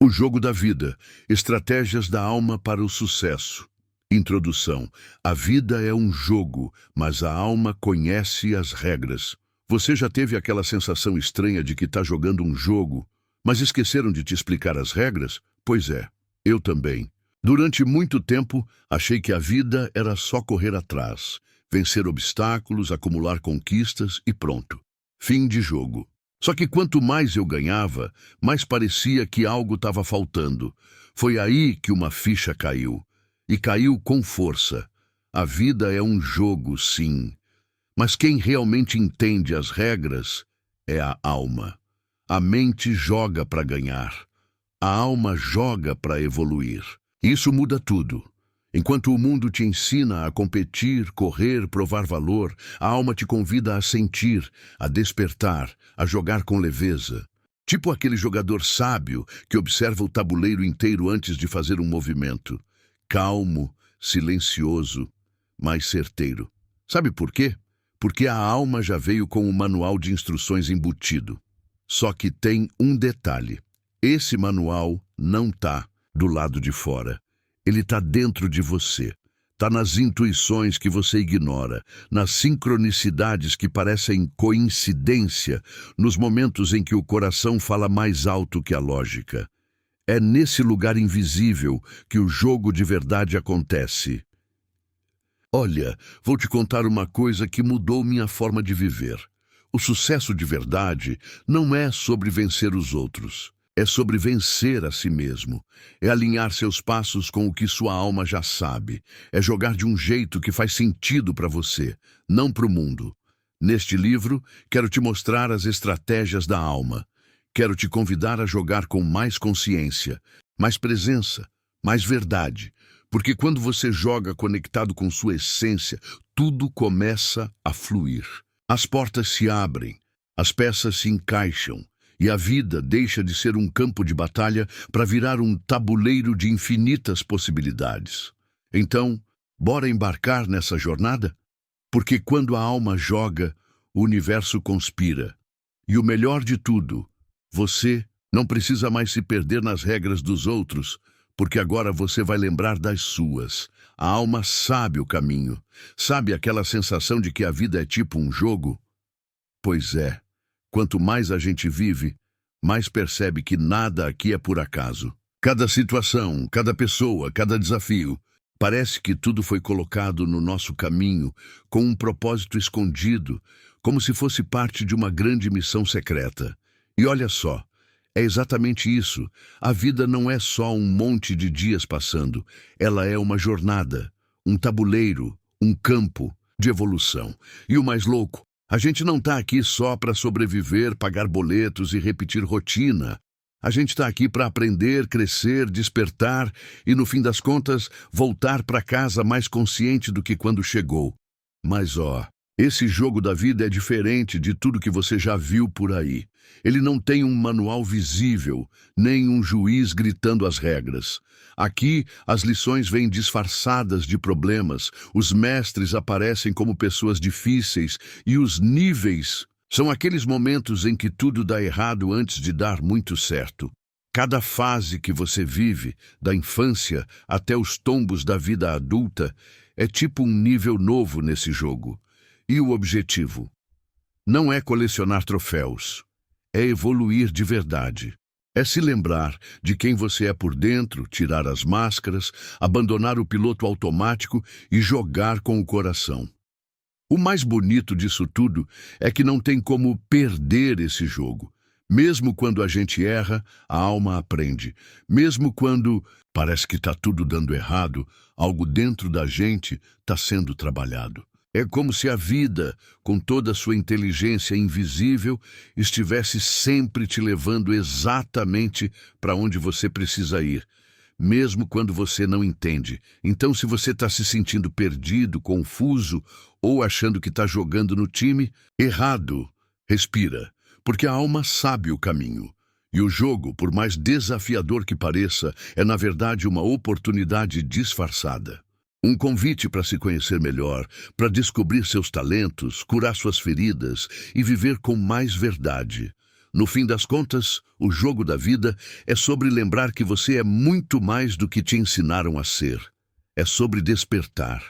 O jogo da vida. Estratégias da alma para o sucesso. Introdução. A vida é um jogo, mas a alma conhece as regras. Você já teve aquela sensação estranha de que está jogando um jogo, mas esqueceram de te explicar as regras? Pois é, eu também. Durante muito tempo, achei que a vida era só correr atrás, vencer obstáculos, acumular conquistas e pronto. Fim de jogo. Só que quanto mais eu ganhava, mais parecia que algo estava faltando. Foi aí que uma ficha caiu. E caiu com força. A vida é um jogo, sim. Mas quem realmente entende as regras é a alma. A mente joga para ganhar. A alma joga para evoluir. Isso muda tudo. Enquanto o mundo te ensina a competir, correr, provar valor, a alma te convida a sentir, a despertar, a jogar com leveza. Tipo aquele jogador sábio que observa o tabuleiro inteiro antes de fazer um movimento. Calmo, silencioso, mas certeiro. Sabe por quê? Porque a alma já veio com um manual de instruções embutido. Só que tem um detalhe. Esse manual não tá do lado de fora. Ele está dentro de você. Está nas intuições que você ignora, nas sincronicidades que parecem coincidência, nos momentos em que o coração fala mais alto que a lógica. É nesse lugar invisível que o jogo de verdade acontece. Olha, vou te contar uma coisa que mudou minha forma de viver. O sucesso de verdade não é sobre vencer os outros. É sobre vencer a si mesmo. É alinhar seus passos com o que sua alma já sabe. É jogar de um jeito que faz sentido para você, não para o mundo. Neste livro, quero te mostrar as estratégias da alma. Quero te convidar a jogar com mais consciência, mais presença, mais verdade. Porque quando você joga conectado com sua essência, tudo começa a fluir. As portas se abrem, as peças se encaixam. E a vida deixa de ser um campo de batalha para virar um tabuleiro de infinitas possibilidades. Então, bora embarcar nessa jornada? Porque quando a alma joga, o universo conspira. E o melhor de tudo, você não precisa mais se perder nas regras dos outros, porque agora você vai lembrar das suas. A alma sabe o caminho. Sabe aquela sensação de que a vida é tipo um jogo? Pois é. Quanto mais a gente vive, mais percebe que nada aqui é por acaso. Cada situação, cada pessoa, cada desafio, parece que tudo foi colocado no nosso caminho com um propósito escondido, como se fosse parte de uma grande missão secreta. E olha só, é exatamente isso. A vida não é só um monte de dias passando. Ela é uma jornada, um tabuleiro, um campo de evolução. E o mais louco, a gente não está aqui só para sobreviver, pagar boletos e repetir rotina. A gente está aqui para aprender, crescer, despertar e, no fim das contas, voltar para casa mais consciente do que quando chegou. Mas, esse jogo da vida é diferente de tudo que você já viu por aí. Ele não tem um manual visível, nem um juiz gritando as regras. Aqui, as lições vêm disfarçadas de problemas, os mestres aparecem como pessoas difíceis e os níveis são aqueles momentos em que tudo dá errado antes de dar muito certo. Cada fase que você vive, da infância até os tombos da vida adulta, é tipo um nível novo nesse jogo. E o objetivo? Não é colecionar troféus, é evoluir de verdade. É se lembrar de quem você é por dentro, tirar as máscaras, abandonar o piloto automático e jogar com o coração. O mais bonito disso tudo é que não tem como perder esse jogo. Mesmo quando a gente erra, a alma aprende. Mesmo quando parece que está tudo dando errado, algo dentro da gente está sendo trabalhado. É como se a vida, com toda a sua inteligência invisível, estivesse sempre te levando exatamente para onde você precisa ir, mesmo quando você não entende. Então, se você está se sentindo perdido, confuso ou achando que está jogando no time errado, respira, porque a alma sabe o caminho. E o jogo, por mais desafiador que pareça, é na verdade uma oportunidade disfarçada. Um convite para se conhecer melhor, para descobrir seus talentos, curar suas feridas e viver com mais verdade. No fim das contas, o jogo da vida é sobre lembrar que você é muito mais do que te ensinaram a ser. É sobre despertar.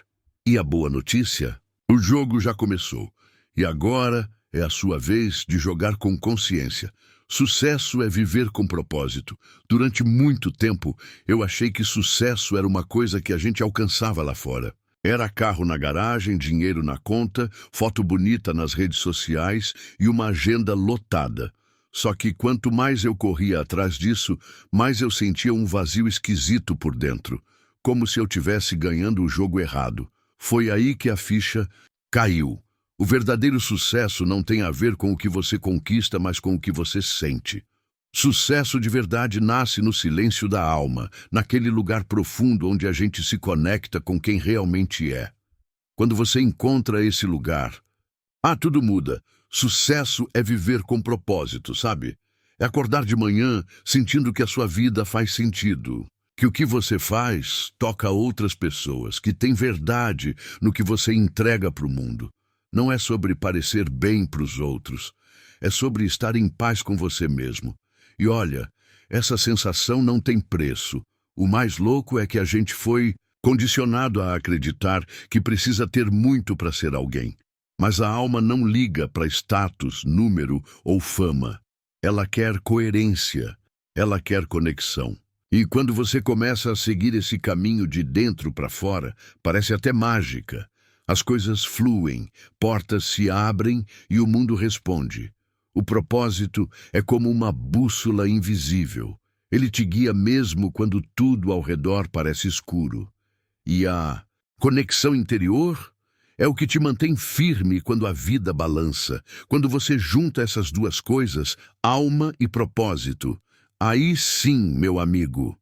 E a boa notícia? O jogo já começou. E agora é a sua vez de jogar com consciência. Sucesso é viver com propósito. Durante muito tempo, eu achei que sucesso era uma coisa que a gente alcançava lá fora. Era carro na garagem, dinheiro na conta, foto bonita nas redes sociais e uma agenda lotada. Só que quanto mais eu corria atrás disso, mais eu sentia um vazio esquisito por dentro, como se eu tivesse ganhando o jogo errado. Foi aí que a ficha caiu. O verdadeiro sucesso não tem a ver com o que você conquista, mas com o que você sente. Sucesso de verdade nasce no silêncio da alma, naquele lugar profundo onde a gente se conecta com quem realmente é. Quando você encontra esse lugar, tudo muda. Sucesso é viver com propósito, sabe? É acordar de manhã sentindo que a sua vida faz sentido, que o que você faz toca outras pessoas, que tem verdade no que você entrega para o mundo. Não é sobre parecer bem para os outros, é sobre estar em paz com você mesmo. E olha, essa sensação não tem preço. O mais louco é que a gente foi condicionado a acreditar que precisa ter muito para ser alguém. Mas a alma não liga para status, número ou fama. Ela quer coerência, ela quer conexão. E quando você começa a seguir esse caminho de dentro para fora, parece até mágica. As coisas fluem, portas se abrem e o mundo responde. O propósito é como uma bússola invisível. Ele te guia mesmo quando tudo ao redor parece escuro. E a conexão interior é o que te mantém firme quando a vida balança. Quando você junta essas duas coisas, alma e propósito, aí sim, meu amigo,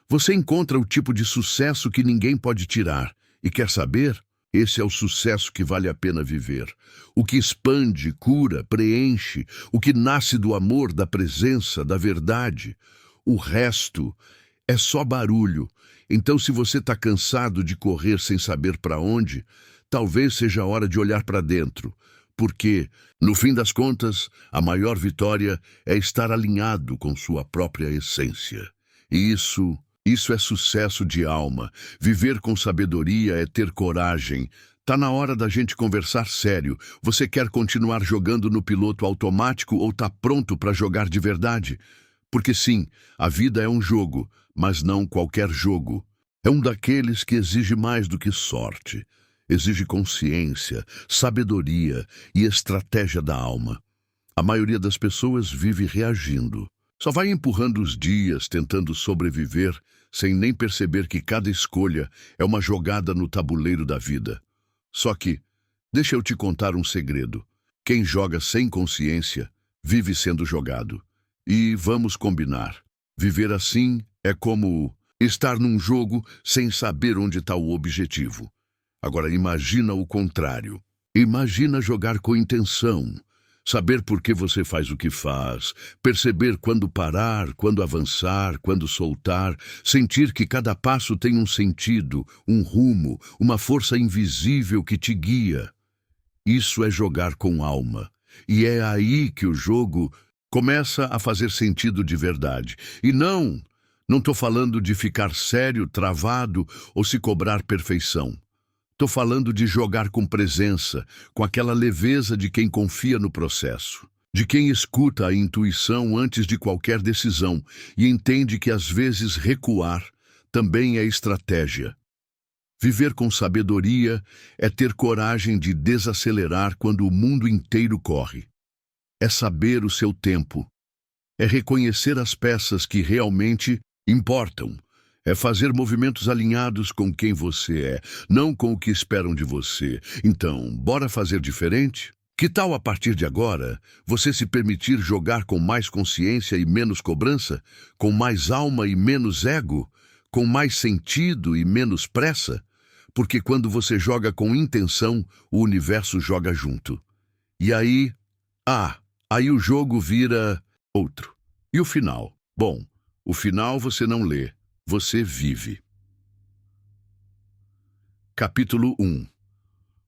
você encontra o tipo de sucesso que ninguém pode tirar. E quer saber? Esse é o sucesso que vale a pena viver. O que expande, cura, preenche, o que nasce do amor, da presença, da verdade. O resto é só barulho. Então, se você está cansado de correr sem saber para onde, talvez seja a hora de olhar para dentro, porque, no fim das contas, a maior vitória é estar alinhado com sua própria essência. E isso é sucesso de alma. Viver com sabedoria é ter coragem. Tá na hora da gente conversar sério. Você quer continuar jogando no piloto automático ou tá pronto para jogar de verdade? Porque sim, a vida é um jogo, mas não qualquer jogo. É um daqueles que exige mais do que sorte. Exige consciência, sabedoria e estratégia da alma. A maioria das pessoas vive reagindo. Só vai empurrando os dias, tentando sobreviver, sem nem perceber que cada escolha é uma jogada no tabuleiro da vida. Só que, deixa eu te contar um segredo. Quem joga sem consciência, vive sendo jogado. E vamos combinar. Viver assim é como estar num jogo sem saber onde está o objetivo. Agora imagina o contrário. Imagina jogar com intenção. Saber por que você faz o que faz, perceber quando parar, quando avançar, quando soltar, sentir que cada passo tem um sentido, um rumo, uma força invisível que te guia. Isso é jogar com alma. E é aí que o jogo começa a fazer sentido de verdade. E não estou falando de ficar sério, travado ou se cobrar perfeição. Estou falando de jogar com presença, com aquela leveza de quem confia no processo, de quem escuta a intuição antes de qualquer decisão e entende que às vezes recuar também é estratégia. Viver com sabedoria é ter coragem de desacelerar quando o mundo inteiro corre. É saber o seu tempo. É reconhecer as peças que realmente importam. É fazer movimentos alinhados com quem você é, não com o que esperam de você. Então, bora fazer diferente? Que tal, a partir de agora, você se permitir jogar com mais consciência e menos cobrança? Com mais alma e menos ego? Com mais sentido e menos pressa? Porque quando você joga com intenção, o universo joga junto. E aí o jogo vira outro. E o final? Bom, o final você não lê. Você vive. Capítulo 1.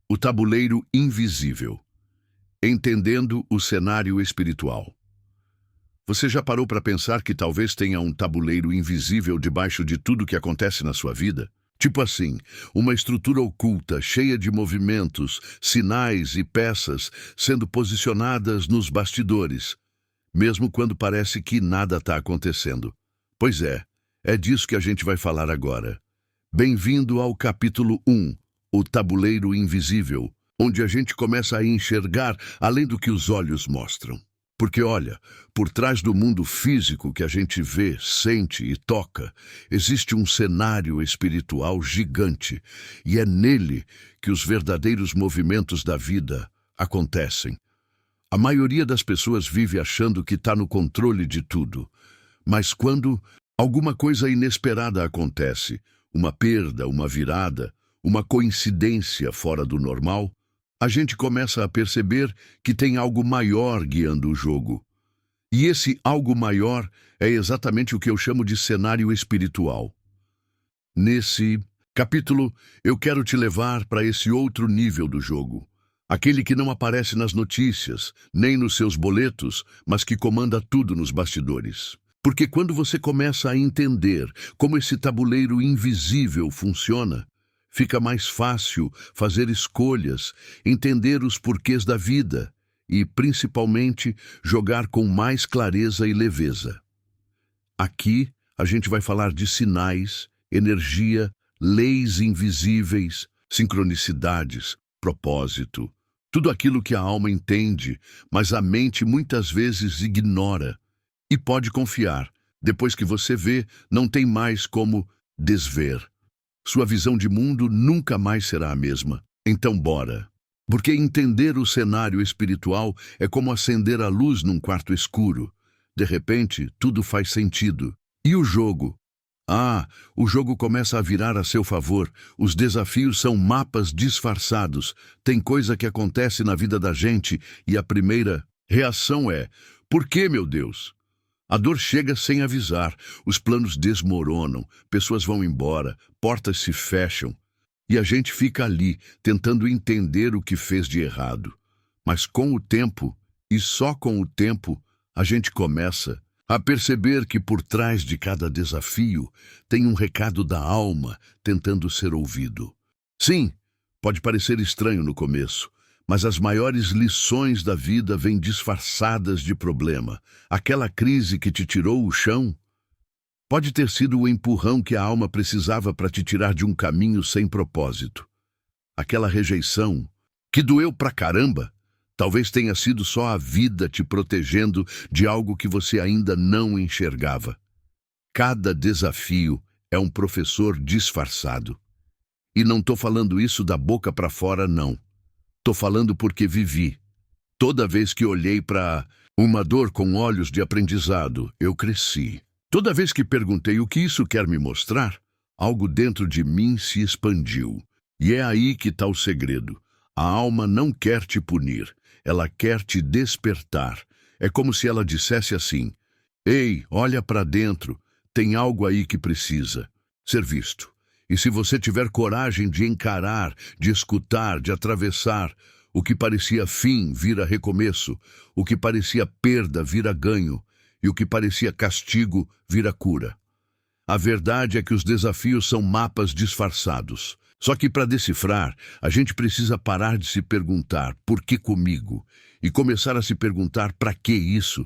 O tabuleiro invisível. Entendendo o cenário espiritual. Você já parou para pensar que talvez tenha um tabuleiro invisível debaixo de tudo que acontece na sua vida? Tipo assim, uma estrutura oculta, cheia de movimentos, sinais e peças sendo posicionadas nos bastidores, mesmo quando parece que nada está acontecendo. Pois é disso que a gente vai falar agora. Bem-vindo ao capítulo 1, o tabuleiro invisível, onde a gente começa a enxergar além do que os olhos mostram. Porque olha, por trás do mundo físico que a gente vê, sente e toca, existe um cenário espiritual gigante, e é nele que os verdadeiros movimentos da vida acontecem. A maioria das pessoas vive achando que está no controle de tudo, mas quando alguma coisa inesperada acontece, uma perda, uma virada, uma coincidência fora do normal, a gente começa a perceber que tem algo maior guiando o jogo. E esse algo maior é exatamente o que eu chamo de cenário espiritual. Nesse capítulo, eu quero te levar para esse outro nível do jogo. Aquele que não aparece nas notícias, nem nos seus boletos, mas que comanda tudo nos bastidores. Porque quando você começa a entender como esse tabuleiro invisível funciona, fica mais fácil fazer escolhas, entender os porquês da vida e, principalmente, jogar com mais clareza e leveza. Aqui, a gente vai falar de sinais, energia, leis invisíveis, sincronicidades, propósito, tudo aquilo que a alma entende, mas a mente muitas vezes ignora. E pode confiar, depois que você vê, não tem mais como desver. Sua visão de mundo nunca mais será a mesma. Então bora. Porque entender o cenário espiritual é como acender a luz num quarto escuro. De repente, tudo faz sentido. E o jogo? O jogo começa a virar a seu favor. Os desafios são mapas disfarçados. Tem coisa que acontece na vida da gente e a primeira reação é: por que, meu Deus? A dor chega sem avisar, os planos desmoronam, pessoas vão embora, portas se fecham, e a gente fica ali, tentando entender o que fez de errado. Mas com o tempo, e só com o tempo, a gente começa a perceber que por trás de cada desafio tem um recado da alma tentando ser ouvido. Sim, pode parecer estranho no começo, mas as maiores lições da vida vêm disfarçadas de problema. Aquela crise que te tirou o chão pode ter sido o empurrão que a alma precisava para te tirar de um caminho sem propósito. Aquela rejeição que doeu pra caramba, talvez tenha sido só a vida te protegendo de algo que você ainda não enxergava. Cada desafio é um professor disfarçado. E não estou falando isso da boca para fora, não. Tô falando porque vivi. Toda vez que olhei para uma dor com olhos de aprendizado, eu cresci. Toda vez que perguntei o que isso quer me mostrar, algo dentro de mim se expandiu. E é aí que está o segredo. A alma não quer te punir, ela quer te despertar. É como se ela dissesse assim: ei, olha para dentro, tem algo aí que precisa ser visto. E se você tiver coragem de encarar, de escutar, de atravessar, o que parecia fim vira recomeço, o que parecia perda vira ganho, e o que parecia castigo vira cura. A verdade é que os desafios são mapas disfarçados. Só que para decifrar, a gente precisa parar de se perguntar por que comigo e começar a se perguntar para que isso.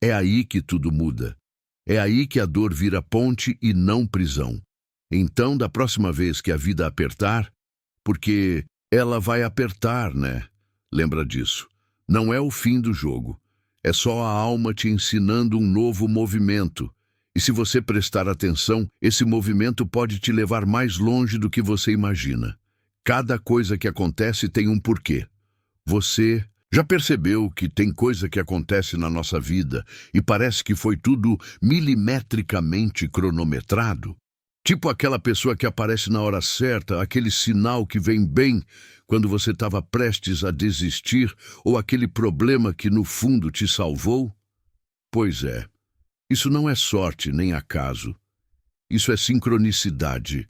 É aí que tudo muda. É aí que a dor vira ponte e não prisão. Então, da próxima vez que a vida apertar, porque ela vai apertar, né? Lembra disso. Não é o fim do jogo. É só a alma te ensinando um novo movimento. E se você prestar atenção, esse movimento pode te levar mais longe do que você imagina. Cada coisa que acontece tem um porquê. Você já percebeu que tem coisa que acontece na nossa vida e parece que foi tudo milimetricamente cronometrado? Tipo aquela pessoa que aparece na hora certa, aquele sinal que vem bem quando você estava prestes a desistir, ou aquele problema que no fundo te salvou? Pois é, isso não é sorte nem acaso. Isso é sincronicidade.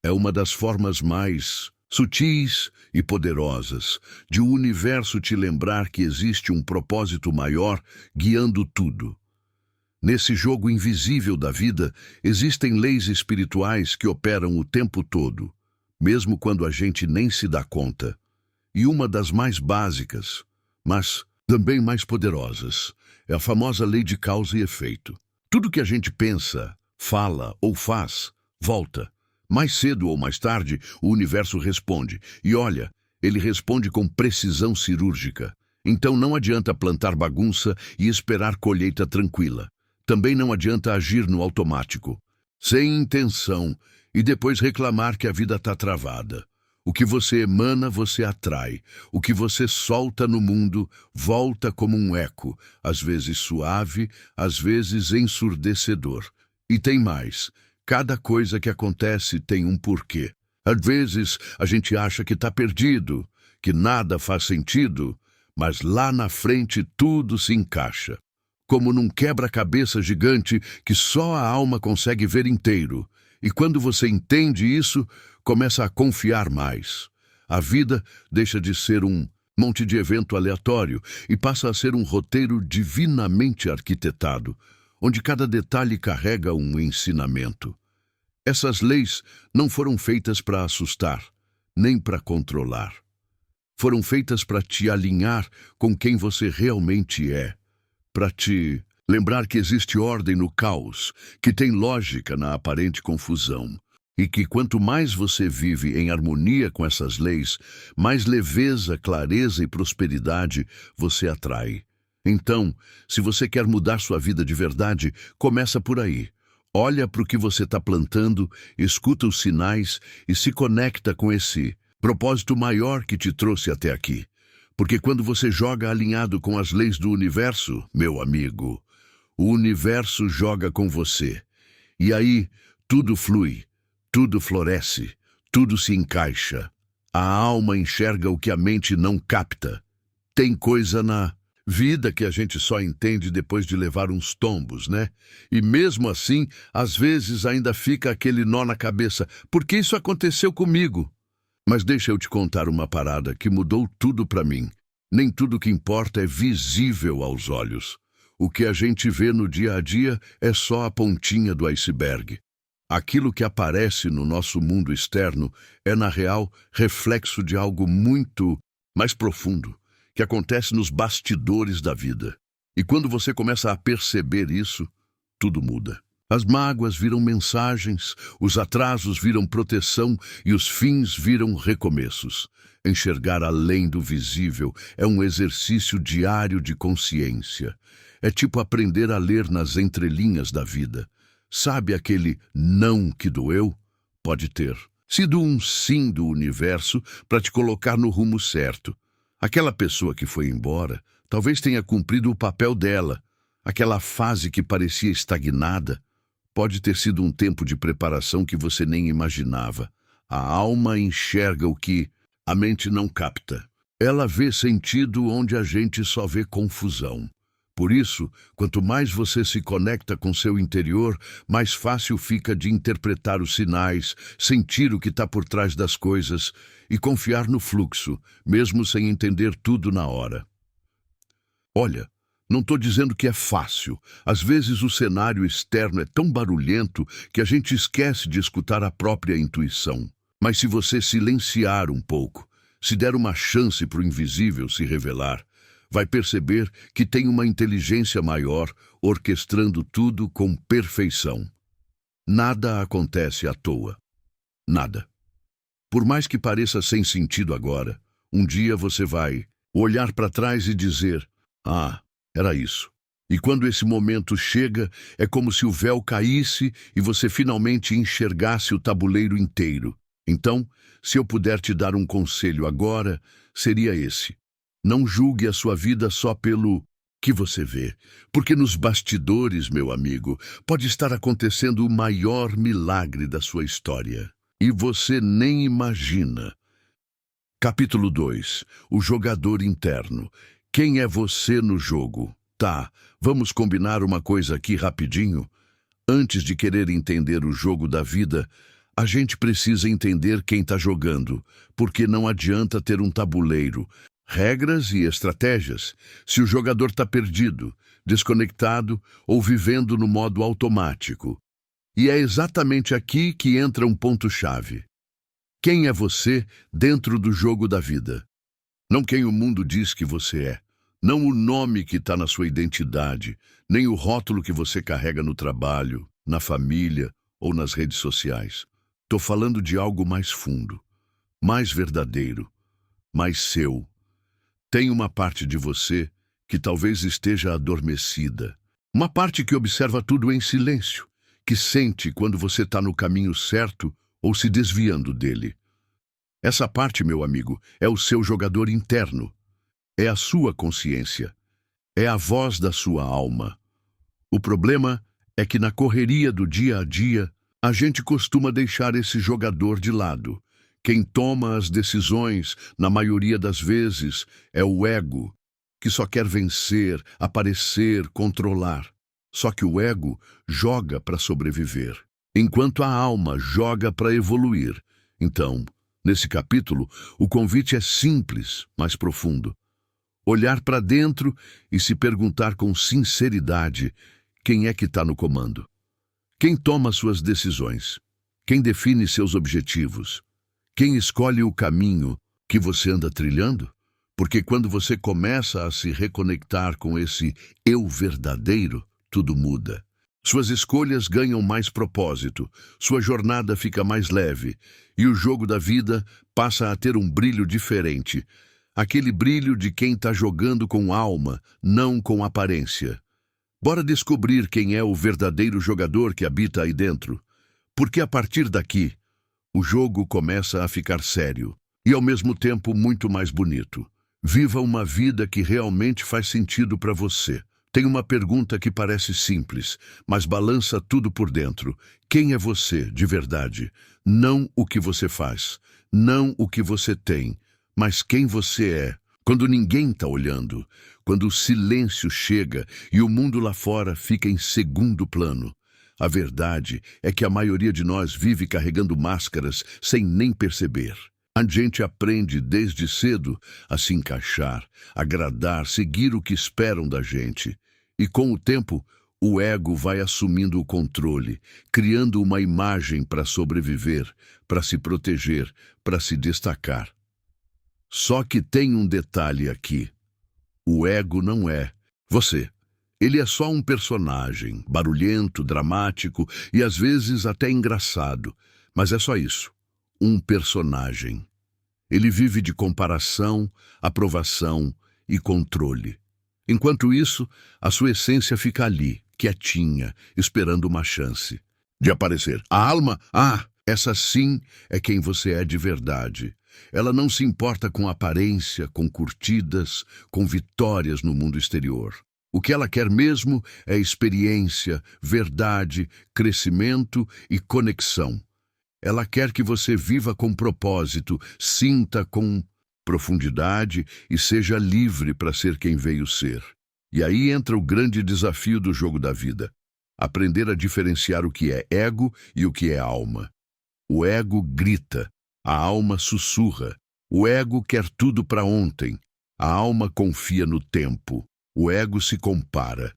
É uma das formas mais sutis e poderosas de o universo te lembrar que existe um propósito maior guiando tudo. Nesse jogo invisível da vida, existem leis espirituais que operam o tempo todo, mesmo quando a gente nem se dá conta. E uma das mais básicas, mas também mais poderosas, é a famosa lei de causa e efeito. Tudo que a gente pensa, fala ou faz, volta. Mais cedo ou mais tarde, o universo responde. E olha, ele responde com precisão cirúrgica. Então não adianta plantar bagunça e esperar colheita tranquila. Também não adianta agir no automático, sem intenção, e depois reclamar que a vida está travada. O que você emana, você atrai. O que você solta no mundo, volta como um eco, às vezes suave, às vezes ensurdecedor. E tem mais. Cada coisa que acontece tem um porquê. Às vezes, a gente acha que está perdido, que nada faz sentido, mas lá na frente tudo se encaixa. Como num quebra-cabeça gigante que só a alma consegue ver inteiro. E quando você entende isso, começa a confiar mais. A vida deixa de ser um monte de evento aleatório e passa a ser um roteiro divinamente arquitetado, onde cada detalhe carrega um ensinamento. Essas leis não foram feitas para assustar, nem para controlar. Foram feitas para te alinhar com quem você realmente é, para te lembrar que existe ordem no caos, que tem lógica na aparente confusão, e que quanto mais você vive em harmonia com essas leis, mais leveza, clareza e prosperidade você atrai. Então, se você quer mudar sua vida de verdade, começa por aí. Olha para o que você está plantando, escuta os sinais e se conecta com esse propósito maior que te trouxe até aqui. Porque quando você joga alinhado com as leis do universo, meu amigo, o universo joga com você. E aí, tudo flui, tudo floresce, tudo se encaixa. A alma enxerga o que a mente não capta. Tem coisa na vida que a gente só entende depois de levar uns tombos, né? E mesmo assim, às vezes ainda fica aquele nó na cabeça. Por que isso aconteceu comigo? Mas deixa eu te contar uma parada que mudou tudo para mim. Nem tudo que importa é visível aos olhos. O que a gente vê no dia a dia é só a pontinha do iceberg. Aquilo que aparece no nosso mundo externo é, na real, reflexo de algo muito mais profundo, que acontece nos bastidores da vida. E quando você começa a perceber isso, tudo muda. As mágoas viram mensagens, os atrasos viram proteção e os fins viram recomeços. Enxergar além do visível é um exercício diário de consciência. É tipo aprender a ler nas entrelinhas da vida. Sabe aquele não que doeu? Pode ter sido um sim do universo para te colocar no rumo certo. Aquela pessoa que foi embora talvez tenha cumprido o papel dela. Aquela fase que parecia estagnada pode ter sido um tempo de preparação que você nem imaginava. A alma enxerga o que a mente não capta. Ela vê sentido onde a gente só vê confusão. Por isso, quanto mais você se conecta com seu interior, mais fácil fica de interpretar os sinais, sentir o que está por trás das coisas e confiar no fluxo, mesmo sem entender tudo na hora. Olha, não estou dizendo que é fácil. Às vezes o cenário externo é tão barulhento que a gente esquece de escutar a própria intuição. Mas se você silenciar um pouco, se der uma chance para o invisível se revelar, vai perceber que tem uma inteligência maior orquestrando tudo com perfeição. Nada acontece à toa. Nada. Por mais que pareça sem sentido agora, um dia você vai olhar para trás e dizer: "Ah, era isso." E quando esse momento chega, é como se o véu caísse e você finalmente enxergasse o tabuleiro inteiro. Então, se eu puder te dar um conselho agora, seria esse. Não julgue a sua vida só pelo que você vê, porque nos bastidores, meu amigo, pode estar acontecendo o maior milagre da sua história. E você nem imagina. Capítulo 2. O jogador interno. Quem é você no jogo? Tá, vamos combinar uma coisa aqui rapidinho. Antes de querer entender o jogo da vida, a gente precisa entender quem está jogando, porque não adianta ter um tabuleiro, regras e estratégias, se o jogador está perdido, desconectado ou vivendo no modo automático. E é exatamente aqui que entra um ponto-chave. Quem é você dentro do jogo da vida? Não quem o mundo diz que você é. Não o nome que está na sua identidade, nem o rótulo que você carrega no trabalho, na família ou nas redes sociais. Estou falando de algo mais fundo, mais verdadeiro, mais seu. Tem uma parte de você que talvez esteja adormecida. Uma parte que observa tudo em silêncio, que sente quando você está no caminho certo ou se desviando dele. Essa parte, meu amigo, é o seu jogador interno. É a sua consciência. É a voz da sua alma. O problema é que na correria do dia a dia, a gente costuma deixar esse jogador de lado. Quem toma as decisões, na maioria das vezes, é o ego, que só quer vencer, aparecer, controlar. Só que o ego joga para sobreviver, enquanto a alma joga para evoluir. Então, nesse capítulo, o convite é simples, mas profundo. Olhar para dentro e se perguntar com sinceridade quem é que está no comando. Quem toma suas decisões? Quem define seus objetivos? Quem escolhe o caminho que você anda trilhando? Porque quando você começa a se reconectar com esse eu verdadeiro, tudo muda. Suas escolhas ganham mais propósito, sua jornada fica mais leve e o jogo da vida passa a ter um brilho diferente. Aquele brilho de quem está jogando com alma, não com aparência. Bora descobrir quem é o verdadeiro jogador que habita aí dentro. Porque a partir daqui, o jogo começa a ficar sério e ao mesmo tempo muito mais bonito. Viva uma vida que realmente faz sentido para você. Tem uma pergunta que parece simples, mas balança tudo por dentro. Quem é você, de verdade? Não o que você faz, não o que você tem, mas quem você é. Quando ninguém está olhando, quando o silêncio chega e o mundo lá fora fica em segundo plano. A verdade é que a maioria de nós vive carregando máscaras sem nem perceber. A gente aprende desde cedo a se encaixar, agradar, seguir o que esperam da gente. E com o tempo, o ego vai assumindo o controle, criando uma imagem para sobreviver, para se proteger, para se destacar. Só que tem um detalhe aqui. O ego não é você. Ele é só um personagem, barulhento, dramático e às vezes até engraçado. Mas é só isso. Um personagem. Ele vive de comparação, aprovação e controle. Enquanto isso, a sua essência fica ali, quietinha, esperando uma chance de aparecer. A alma, essa sim é quem você é de verdade. Ela não se importa com aparência, com curtidas, com vitórias no mundo exterior. O que ela quer mesmo é experiência, verdade, crescimento e conexão. Ela quer que você viva com propósito, sinta com profundidade e seja livre para ser quem veio ser. E aí entra o grande desafio do jogo da vida. Aprender a diferenciar o que é ego e o que é alma. O ego grita, a alma sussurra. O ego quer tudo para ontem. A alma confia no tempo. O ego se compara.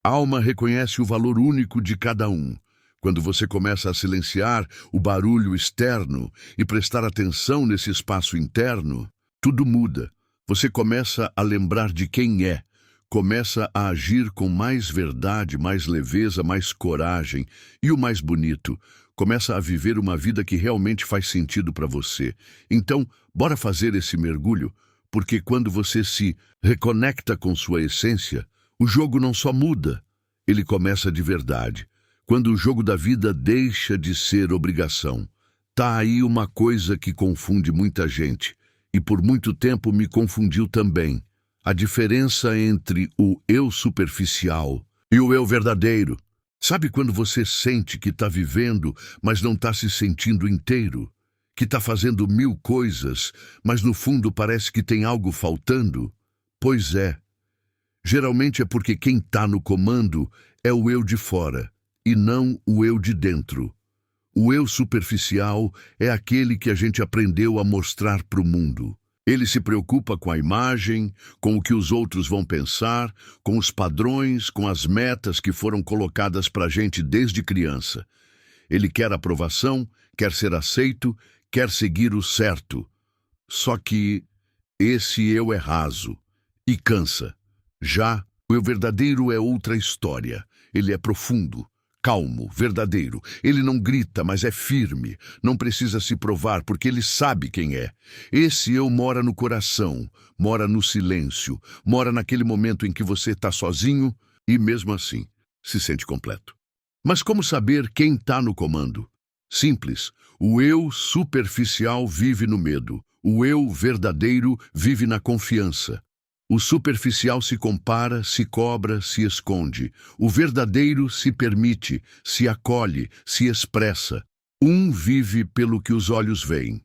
A alma reconhece o valor único de cada um. Quando você começa a silenciar o barulho externo e prestar atenção nesse espaço interno, tudo muda. Você começa a lembrar de quem é, começa a agir com mais verdade, mais leveza, mais coragem e o mais bonito, começa a viver uma vida que realmente faz sentido para você. Então, bora fazer esse mergulho, porque quando você se reconecta com sua essência, o jogo não só muda, ele começa de verdade. Quando o jogo da vida deixa de ser obrigação. Tá aí uma coisa que confunde muita gente, e por muito tempo me confundiu também. A diferença entre o eu superficial e o eu verdadeiro. Sabe quando você sente que está vivendo, mas não está se sentindo inteiro? Que está fazendo 1000 coisas, mas no fundo parece que tem algo faltando? Pois é. Geralmente é porque quem está no comando é o eu de fora, e não o eu de dentro. O eu superficial é aquele que a gente aprendeu a mostrar para o mundo. Ele se preocupa com a imagem, com o que os outros vão pensar, com os padrões, com as metas que foram colocadas para a gente desde criança. Ele quer aprovação, quer ser aceito, quer seguir o certo. Só que esse eu é raso e cansa. Já o eu verdadeiro é outra história. Ele é profundo, calmo, verdadeiro. Ele não grita, mas é firme. Não precisa se provar, porque ele sabe quem é. Esse eu mora no coração, mora no silêncio, mora naquele momento em que você está sozinho e, mesmo assim, se sente completo. Mas como saber quem está no comando? Simples. O eu superficial vive no medo. O eu verdadeiro vive na confiança. O superficial se compara, se cobra, se esconde. O verdadeiro se permite, se acolhe, se expressa. Um vive pelo que os olhos veem.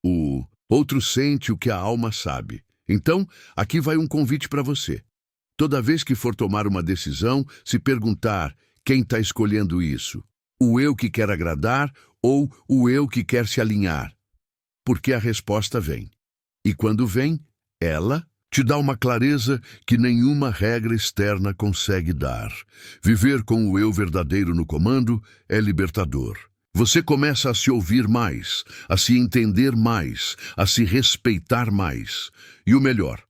O outro sente o que a alma sabe. Então, aqui vai um convite para você. Toda vez que for tomar uma decisão, se perguntar quem está escolhendo isso. O eu que quer agradar ou o eu que quer se alinhar? Porque a resposta vem. E quando vem, ela te dá uma clareza que nenhuma regra externa consegue dar. Viver com o eu verdadeiro no comando é libertador. Você começa a se ouvir mais, a se entender mais, a se respeitar mais. E o melhor,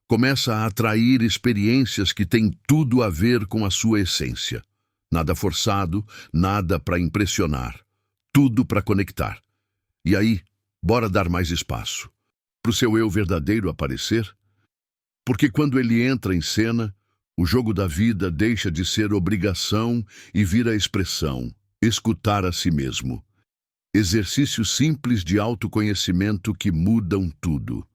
começa a atrair experiências que têm tudo a ver com a sua essência. Nada forçado, nada para impressionar. Tudo para conectar. E aí, bora dar mais espaço para o seu eu verdadeiro aparecer? Porque quando ele entra em cena, o jogo da vida deixa de ser obrigação e vira expressão, escutar a si mesmo. Exercícios simples de autoconhecimento que mudam tudo.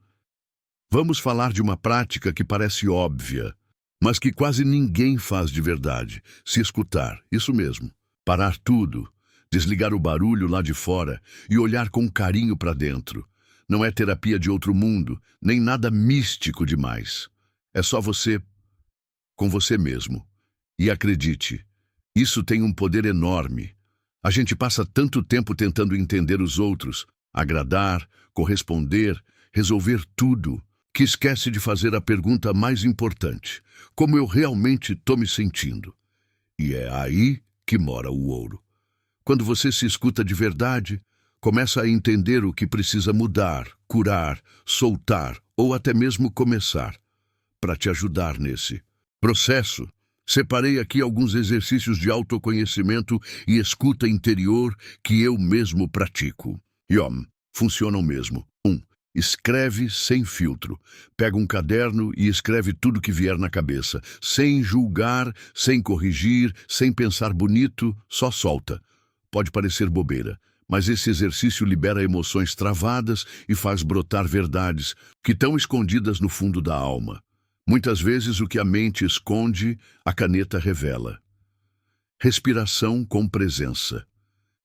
Vamos falar de uma prática que parece óbvia, mas que quase ninguém faz de verdade. Se escutar, isso mesmo. Parar tudo, desligar o barulho lá de fora e olhar com carinho para dentro. Não é terapia de outro mundo, nem nada místico demais. É só você com você mesmo. E acredite, isso tem um poder enorme. A gente passa tanto tempo tentando entender os outros, agradar, corresponder, resolver tudo, que esquece de fazer a pergunta mais importante: como eu realmente estou me sentindo? E é aí que mora o ouro. Quando você se escuta de verdade, começa a entender o que precisa mudar, curar, soltar ou até mesmo começar. Para te ajudar nesse processo, separei aqui alguns exercícios de autoconhecimento e escuta interior que eu mesmo pratico. Funcionam mesmo. 1. Escreve sem filtro. Pega um caderno e escreve tudo que vier na cabeça, sem julgar, sem corrigir, sem pensar bonito, só solta. Pode parecer bobeira, mas esse exercício libera emoções travadas e faz brotar verdades que estão escondidas no fundo da alma. Muitas vezes o que a mente esconde, a caneta revela. Respiração com presença.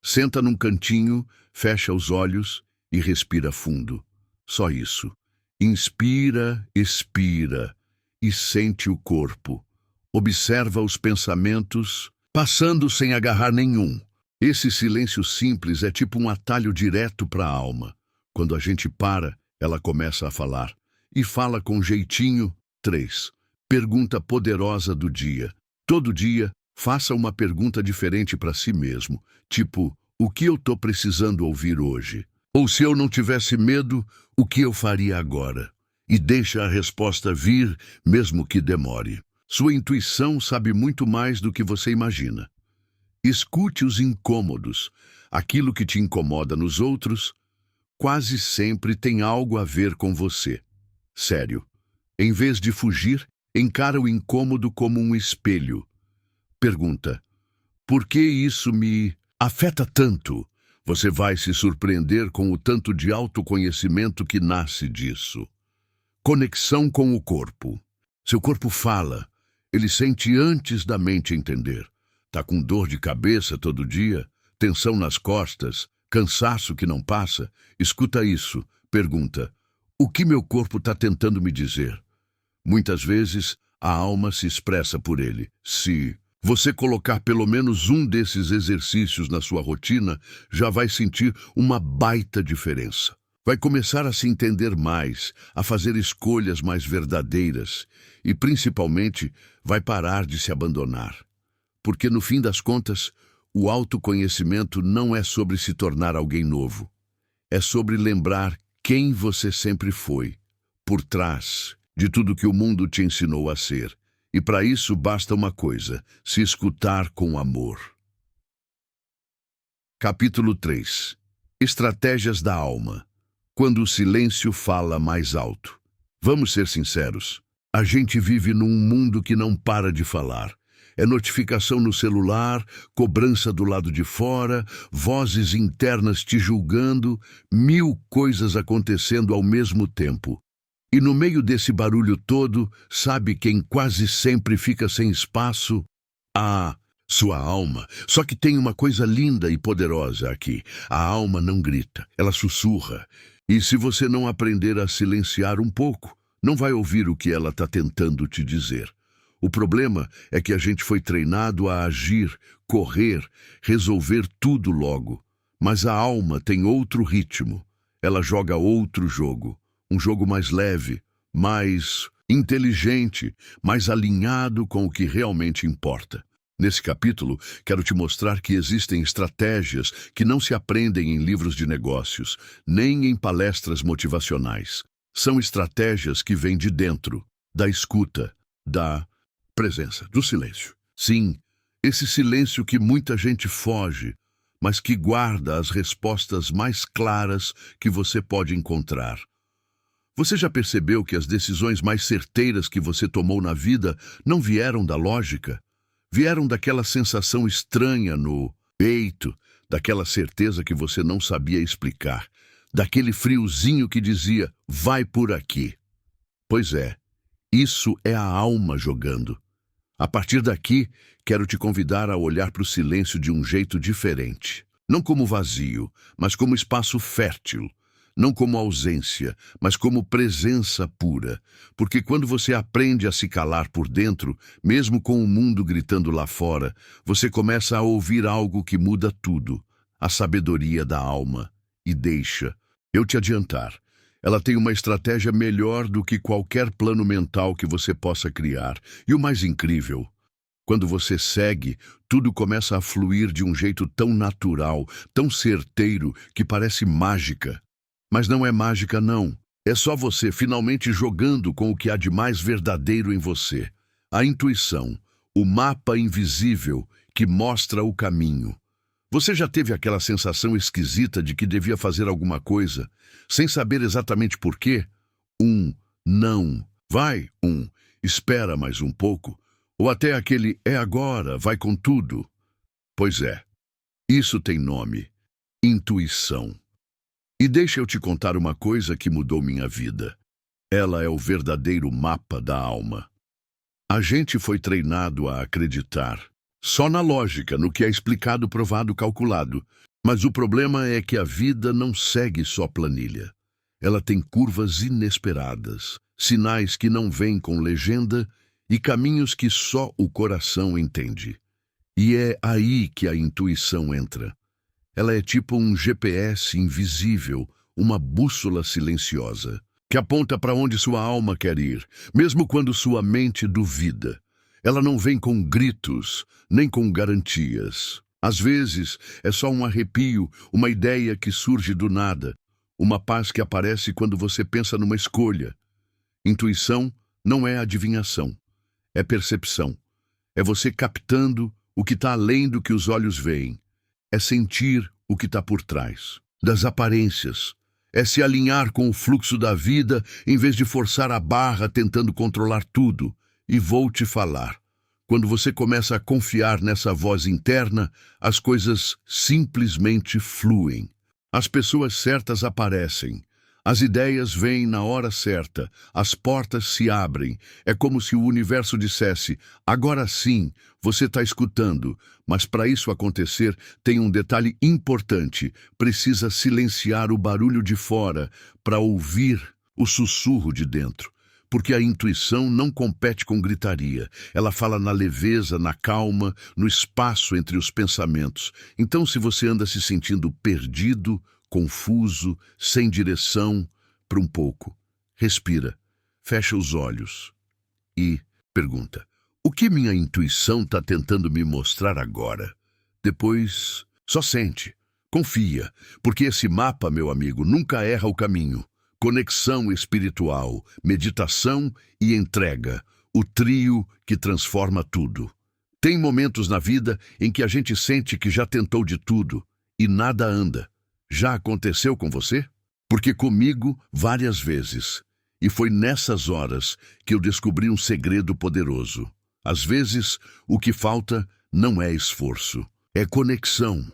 Senta num cantinho, fecha os olhos e respira fundo. Só isso. Inspira, expira e sente o corpo. Observa os pensamentos, passando sem agarrar nenhum. Esse silêncio simples é tipo um atalho direto para a alma. Quando a gente para, ela começa a falar. E fala com jeitinho. 3. Pergunta poderosa do dia. Todo dia, faça uma pergunta diferente para si mesmo. Tipo, o que eu estou precisando ouvir hoje? Ou se eu não tivesse medo, o que eu faria agora? E deixa a resposta vir, mesmo que demore. Sua intuição sabe muito mais do que você imagina. Escute os incômodos. Aquilo que te incomoda nos outros quase sempre tem algo a ver com você. Sério. Em vez de fugir, encara o incômodo como um espelho. Pergunta: por que isso me afeta tanto? Você vai se surpreender com o tanto de autoconhecimento que nasce disso. Conexão com o corpo. Seu corpo fala. Ele sente antes da mente entender. Tá com dor de cabeça todo dia? Tensão nas costas? Cansaço que não passa? Escuta isso. Pergunta: o que meu corpo está tentando me dizer? Muitas vezes, a alma se expressa por ele. Se você colocar pelo menos um desses exercícios na sua rotina, já vai sentir uma baita diferença. Vai começar a se entender mais, a fazer escolhas mais verdadeiras e, principalmente, vai parar de se abandonar. Porque, no fim das contas, o autoconhecimento não é sobre se tornar alguém novo. É sobre lembrar quem você sempre foi, por trás de tudo que o mundo te ensinou a ser. E para isso basta uma coisa: se escutar com amor. Capítulo 3. Estratégias da alma. Quando o silêncio fala mais alto. Vamos ser sinceros. A gente vive num mundo que não para de falar. É notificação no celular, cobrança do lado de fora, vozes internas te julgando, 1000 coisas acontecendo ao mesmo tempo. E no meio desse barulho todo, sabe quem quase sempre fica sem espaço? Ah, sua alma. Só que tem uma coisa linda e poderosa aqui. A alma não grita, ela sussurra. E se você não aprender a silenciar um pouco, não vai ouvir o que ela está tentando te dizer. O problema é que a gente foi treinado a agir, correr, resolver tudo logo. Mas a alma tem outro ritmo. Ela joga outro jogo. Um jogo mais leve, mais inteligente, mais alinhado com o que realmente importa. Nesse capítulo, quero te mostrar que existem estratégias que não se aprendem em livros de negócios, nem em palestras motivacionais. São estratégias que vêm de dentro, da escuta, da presença, do silêncio. Sim, esse silêncio que muita gente foge, mas que guarda as respostas mais claras que você pode encontrar. Você já percebeu que as decisões mais certeiras que você tomou na vida não vieram da lógica? Vieram daquela sensação estranha no peito, daquela certeza que você não sabia explicar, daquele friozinho que dizia, vai por aqui. Pois é, isso é a alma jogando. A partir daqui, quero te convidar a olhar para o silêncio de um jeito diferente. Não como vazio, mas como espaço fértil. Não como ausência, mas como presença pura. Porque quando você aprende a se calar por dentro, mesmo com o mundo gritando lá fora, você começa a ouvir algo que muda tudo, a sabedoria da alma. E deixa eu te adiantar, ela tem uma estratégia melhor do que qualquer plano mental que você possa criar. E o mais incrível, quando você segue, tudo começa a fluir de um jeito tão natural, tão certeiro, que parece mágica. Mas não é mágica, não. É só você finalmente jogando com o que há de mais verdadeiro em você. A intuição, o mapa invisível que mostra o caminho. Você já teve aquela sensação esquisita de que devia fazer alguma coisa, sem saber exatamente por quê? Não. Vai, espera mais um pouco. Ou até aquele é agora, vai com tudo. Pois é, isso tem nome: intuição. E deixa eu te contar uma coisa que mudou minha vida. Ela é o verdadeiro mapa da alma. A gente foi treinado a acreditar só na lógica, no que é explicado, provado, calculado. Mas o problema é que a vida não segue só planilha. Ela tem curvas inesperadas, sinais que não vêm com legenda e caminhos que só o coração entende. E é aí que a intuição entra. Ela é tipo um GPS invisível, uma bússola silenciosa, que aponta para onde sua alma quer ir, mesmo quando sua mente duvida. Ela não vem com gritos, nem com garantias. Às vezes, é só um arrepio, uma ideia que surge do nada, uma paz que aparece quando você pensa numa escolha. Intuição não é adivinhação, é percepção. É você captando o que está além do que os olhos veem. É sentir o que está por trás das aparências. É se alinhar com o fluxo da vida em vez de forçar a barra tentando controlar tudo. E vou te falar, quando você começa a confiar nessa voz interna, as coisas simplesmente fluem. As pessoas certas aparecem. As ideias vêm na hora certa, as portas se abrem. É como se o universo dissesse, agora sim, você está escutando. Mas para isso acontecer, tem um detalhe importante. Precisa silenciar o barulho de fora para ouvir o sussurro de dentro. Porque a intuição não compete com gritaria. Ela fala na leveza, na calma, no espaço entre os pensamentos. Então, se você anda se sentindo perdido, confuso, sem direção, por um pouco. Respira, fecha os olhos e pergunta: o que minha intuição está tentando me mostrar agora? Depois, só sente, confia, porque esse mapa, meu amigo, nunca erra o caminho. Conexão espiritual, meditação e entrega, o trio que transforma tudo. Tem momentos na vida em que a gente sente que já tentou de tudo e nada anda. Já aconteceu com você? Porque comigo, várias vezes. E foi nessas horas que eu descobri um segredo poderoso. Às vezes, o que falta não é esforço, é conexão.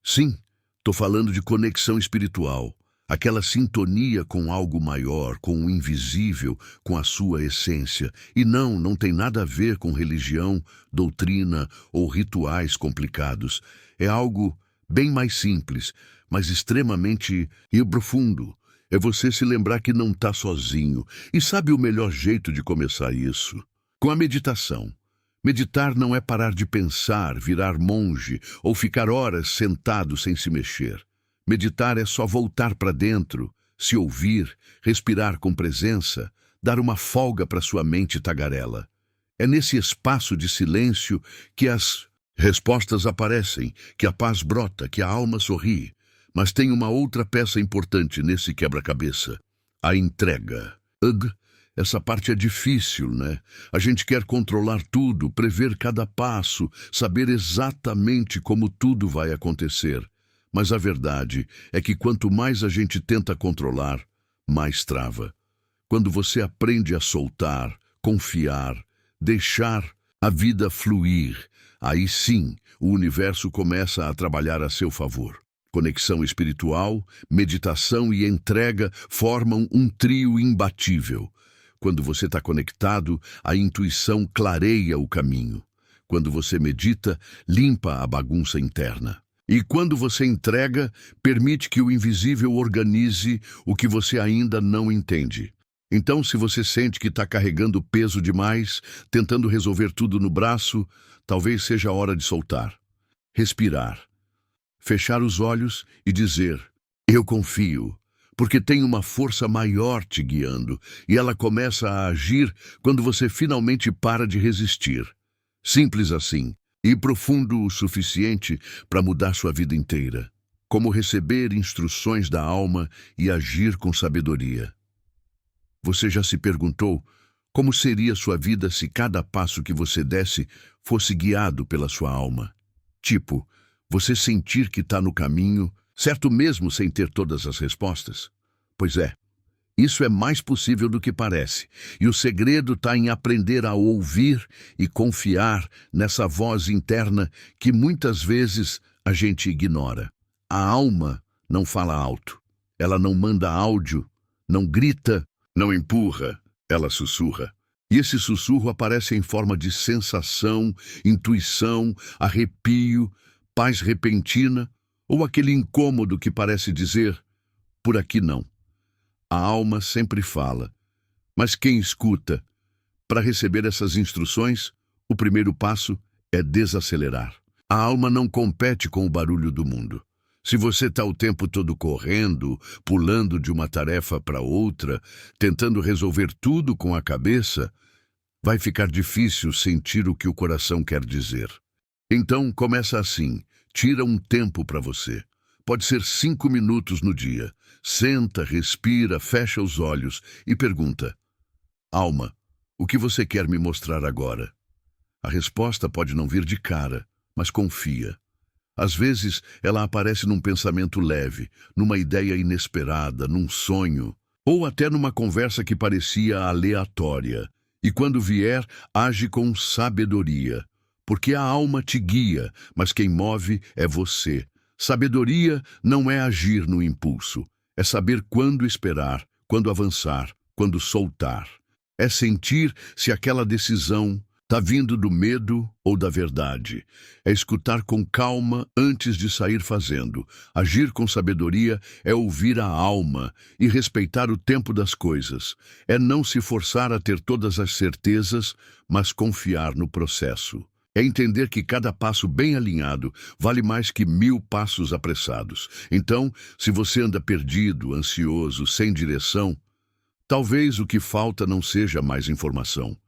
Sim, estou falando de conexão espiritual. Aquela sintonia com algo maior, com o invisível, com a sua essência. E não tem nada a ver com religião, doutrina ou rituais complicados. É algo bem mais simples, mas extremamente profundo. É você se lembrar que não está sozinho. E sabe o melhor jeito de começar isso? Com a meditação. Meditar não é parar de pensar, virar monge ou ficar horas sentado sem se mexer. Meditar é só voltar para dentro, se ouvir, respirar com presença, dar uma folga para sua mente tagarela. É nesse espaço de silêncio que as respostas aparecem, que a paz brota, que a alma sorri. Mas tem uma outra peça importante nesse quebra-cabeça: a entrega. Essa parte é difícil, né? A gente quer controlar tudo, prever cada passo, saber exatamente como tudo vai acontecer. Mas a verdade é que quanto mais a gente tenta controlar, mais trava. Quando você aprende a soltar, confiar, deixar a vida fluir, aí sim o universo começa a trabalhar a seu favor. Conexão espiritual, meditação e entrega formam um trio imbatível. Quando você está conectado, a intuição clareia o caminho. Quando você medita, limpa a bagunça interna. E quando você entrega, permite que o invisível organize o que você ainda não entende. Então, se você sente que está carregando peso demais, tentando resolver tudo no braço, talvez seja a hora de soltar. Respirar. Fechar os olhos e dizer: eu confio, porque tem uma força maior te guiando, e ela começa a agir quando você finalmente para de resistir. Simples assim. E profundo o suficiente para mudar sua vida inteira. Como receber instruções da alma e agir com sabedoria. Você já se perguntou como seria sua vida se cada passo que você desse fosse guiado pela sua alma? Tipo, você sentir que está no caminho, certo mesmo sem ter todas as respostas? Pois é. Isso é mais possível do que parece, e o segredo está em aprender a ouvir e confiar nessa voz interna que muitas vezes a gente ignora. A alma não fala alto, ela não manda áudio, não grita, não empurra, ela sussurra. E esse sussurro aparece em forma de sensação, intuição, arrepio, paz repentina, ou aquele incômodo que parece dizer: por aqui não. A alma sempre fala, mas quem escuta? Para receber essas instruções, o primeiro passo é desacelerar. A alma não compete com o barulho do mundo. Se você está o tempo todo correndo, pulando de uma tarefa para outra, tentando resolver tudo com a cabeça, vai ficar difícil sentir o que o coração quer dizer. Então, começa assim, tira um tempo para você. Pode ser 5 minutos no dia. Senta, respira, fecha os olhos e pergunta: alma, o que você quer me mostrar agora? A resposta pode não vir de cara, mas confia. Às vezes, ela aparece num pensamento leve, numa ideia inesperada, num sonho, ou até numa conversa que parecia aleatória. E quando vier, age com sabedoria, porque a alma te guia, mas quem move é você. Sabedoria não é agir no impulso. É saber quando esperar, quando avançar, quando soltar. É sentir se aquela decisão está vindo do medo ou da verdade. É escutar com calma antes de sair fazendo. Agir com sabedoria é ouvir a alma e respeitar o tempo das coisas. É não se forçar a ter todas as certezas, mas confiar no processo. É entender que cada passo bem alinhado vale mais que 1000 passos apressados. Então, se você anda perdido, ansioso, sem direção, talvez o que falta não seja mais informação.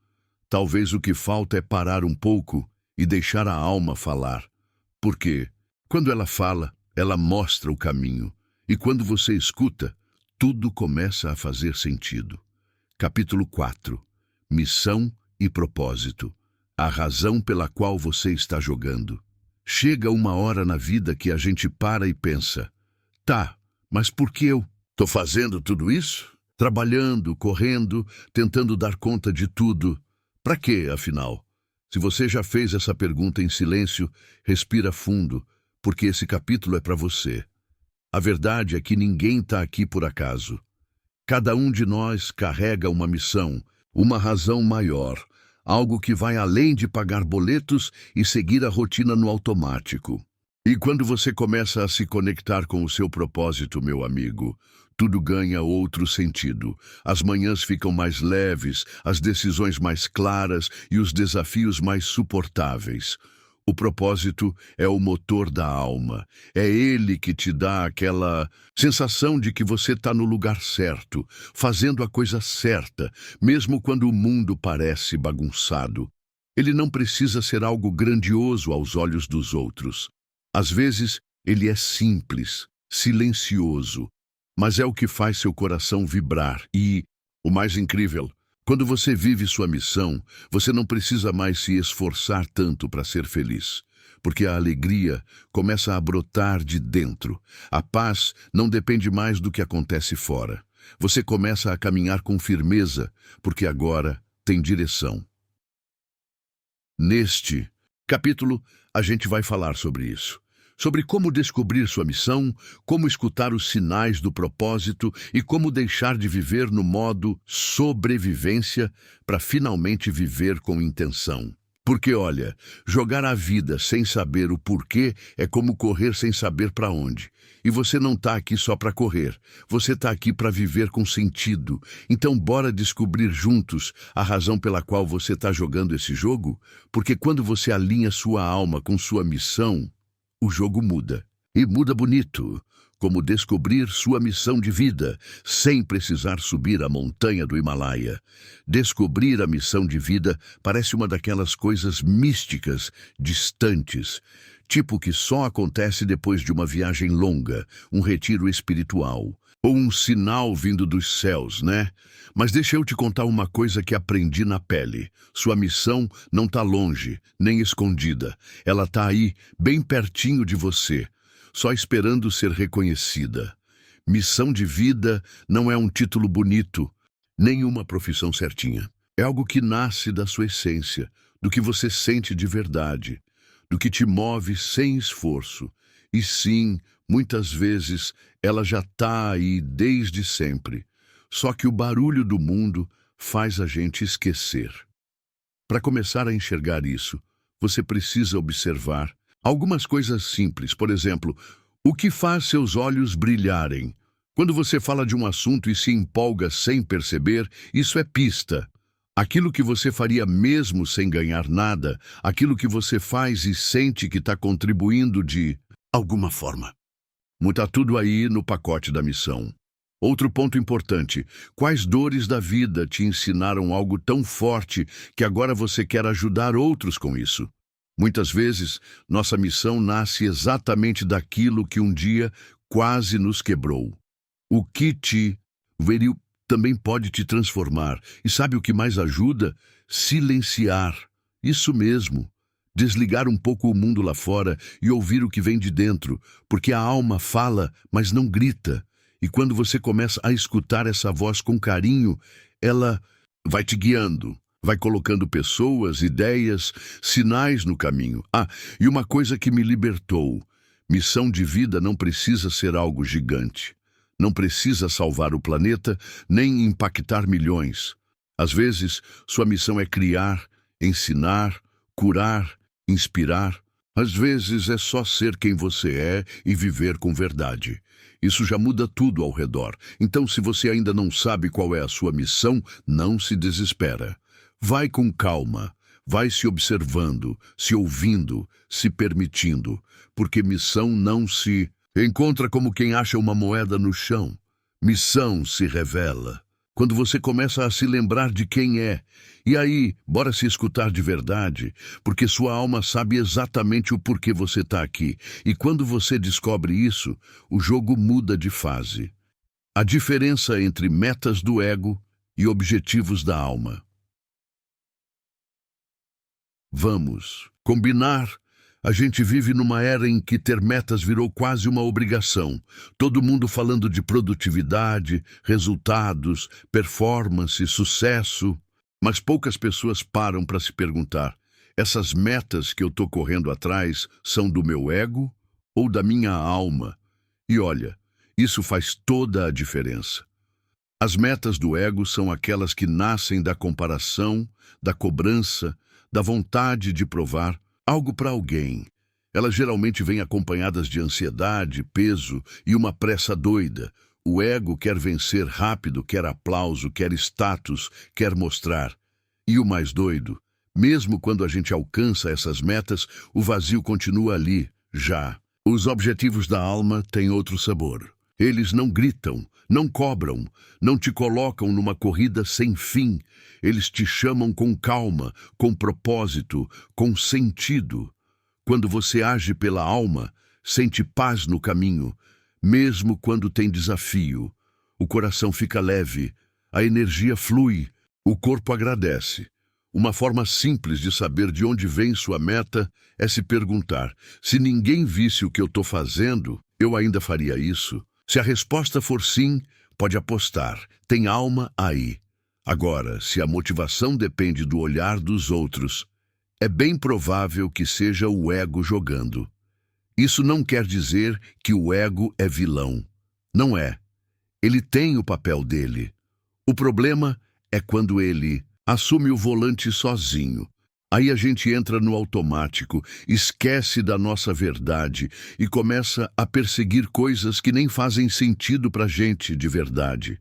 Talvez o que falta é parar um pouco e deixar a alma falar. Porque, quando ela fala, ela mostra o caminho. E quando você escuta, tudo começa a fazer sentido. Capítulo 4. Missão e propósito. A razão pela qual você está jogando. Chega uma hora na vida que a gente para e pensa: tá, mas por que eu tô fazendo tudo isso? Trabalhando, correndo, tentando dar conta de tudo. Pra quê, afinal? Se você já fez essa pergunta em silêncio, respira fundo, porque esse capítulo é para você. A verdade é que ninguém está aqui por acaso. Cada um de nós carrega uma missão, uma razão maior, algo que vai além de pagar boletos e seguir a rotina no automático. E quando você começa a se conectar com o seu propósito, meu amigo, tudo ganha outro sentido. As manhãs ficam mais leves, as decisões mais claras e os desafios mais suportáveis. O propósito é o motor da alma. É ele que te dá aquela sensação de que você está no lugar certo, fazendo a coisa certa, mesmo quando o mundo parece bagunçado. Ele não precisa ser algo grandioso aos olhos dos outros. Às vezes, ele é simples, silencioso, mas é o que faz seu coração vibrar. E, o mais incrível, quando você vive sua missão, você não precisa mais se esforçar tanto para ser feliz, porque a alegria começa a brotar de dentro. A paz não depende mais do que acontece fora. Você começa a caminhar com firmeza, porque agora tem direção. Neste capítulo, a gente vai falar sobre isso. Sobre como descobrir sua missão, como escutar os sinais do propósito e como deixar de viver no modo sobrevivência para finalmente viver com intenção. Porque, olha, jogar a vida sem saber o porquê é como correr sem saber para onde. E você não está aqui só para correr, você está aqui para viver com sentido. Então bora descobrir juntos a razão pela qual você está jogando esse jogo? Porque quando você alinha sua alma com sua missão, o jogo muda. E muda bonito, como descobrir sua missão de vida, sem precisar subir a montanha do Himalaia. Descobrir a missão de vida parece uma daquelas coisas místicas, distantes, tipo que só acontece depois de uma viagem longa, um retiro espiritual, ou um sinal vindo dos céus, né? Mas deixa eu te contar uma coisa que aprendi na pele. Sua missão não está longe, nem escondida. Ela está aí, bem pertinho de você, só esperando ser reconhecida. Missão de vida não é um título bonito, nem uma profissão certinha. É algo que nasce da sua essência, do que você sente de verdade, do que te move sem esforço. E sim, muitas vezes, ela já está aí desde sempre. Só que o barulho do mundo faz a gente esquecer. Para começar a enxergar isso, você precisa observar algumas coisas simples. Por exemplo, o que faz seus olhos brilharem? Quando você fala de um assunto e se empolga sem perceber, isso é pista. Aquilo que você faria mesmo sem ganhar nada, aquilo que você faz e sente que está contribuindo de alguma forma. Está tudo aí no pacote da missão. Outro ponto importante: quais dores da vida te ensinaram algo tão forte que agora você quer ajudar outros com isso? Muitas vezes, nossa missão nasce exatamente daquilo que um dia quase nos quebrou. O que te veio também pode te transformar. E sabe o que mais ajuda? Silenciar. Isso mesmo. Desligar um pouco o mundo lá fora e ouvir o que vem de dentro, porque a alma fala, mas não grita. E quando você começa a escutar essa voz com carinho, ela vai te guiando, vai colocando pessoas, ideias, sinais no caminho. E uma coisa que me libertou: missão de vida não precisa ser algo gigante. Não precisa salvar o planeta, nem impactar milhões. Às vezes, sua missão é criar, ensinar, curar, inspirar. Às vezes é só ser quem você é e viver com verdade. Isso já muda tudo ao redor. Então, se você ainda não sabe qual é a sua missão, não se desespera. Vai com calma. Vai se observando, se ouvindo, se permitindo, porque missão não se encontra como quem acha uma moeda no chão. Missão se revela quando você começa a se lembrar de quem é. E aí, bora se escutar de verdade, porque sua alma sabe exatamente o porquê você está aqui. E quando você descobre isso, o jogo muda de fase. A diferença entre metas do ego e objetivos da alma. Vamos combinar. A gente vive numa era em que ter metas virou quase uma obrigação. Todo mundo falando de produtividade, resultados, performance, sucesso. Mas poucas pessoas param para se perguntar: essas metas que eu estou correndo atrás são do meu ego ou da minha alma? E olha, isso faz toda a diferença. As metas do ego são aquelas que nascem da comparação, da cobrança, da vontade de provar algo para alguém. Elas geralmente vêm acompanhadas de ansiedade, peso e uma pressa doida. O ego quer vencer rápido, quer aplauso, quer status, quer mostrar. E o mais doido, mesmo quando a gente alcança essas metas, o vazio continua ali, já. Os objetivos da alma têm outro sabor. Eles não gritam, não cobram, não te colocam numa corrida sem fim. Eles te chamam com calma, com propósito, com sentido. Quando você age pela alma, sente paz no caminho, mesmo quando tem desafio. O coração fica leve, a energia flui, o corpo agradece. Uma forma simples de saber de onde vem sua meta é se perguntar: se ninguém visse o que eu estou fazendo, eu ainda faria isso? Se a resposta for sim, pode apostar, tem alma aí. Agora, se a motivação depende do olhar dos outros, é bem provável que seja o ego jogando. Isso não quer dizer que o ego é vilão. Não é. Ele tem o papel dele. O problema é quando ele assume o volante sozinho. Aí a gente entra no automático, esquece da nossa verdade e começa a perseguir coisas que nem fazem sentido pra gente de verdade.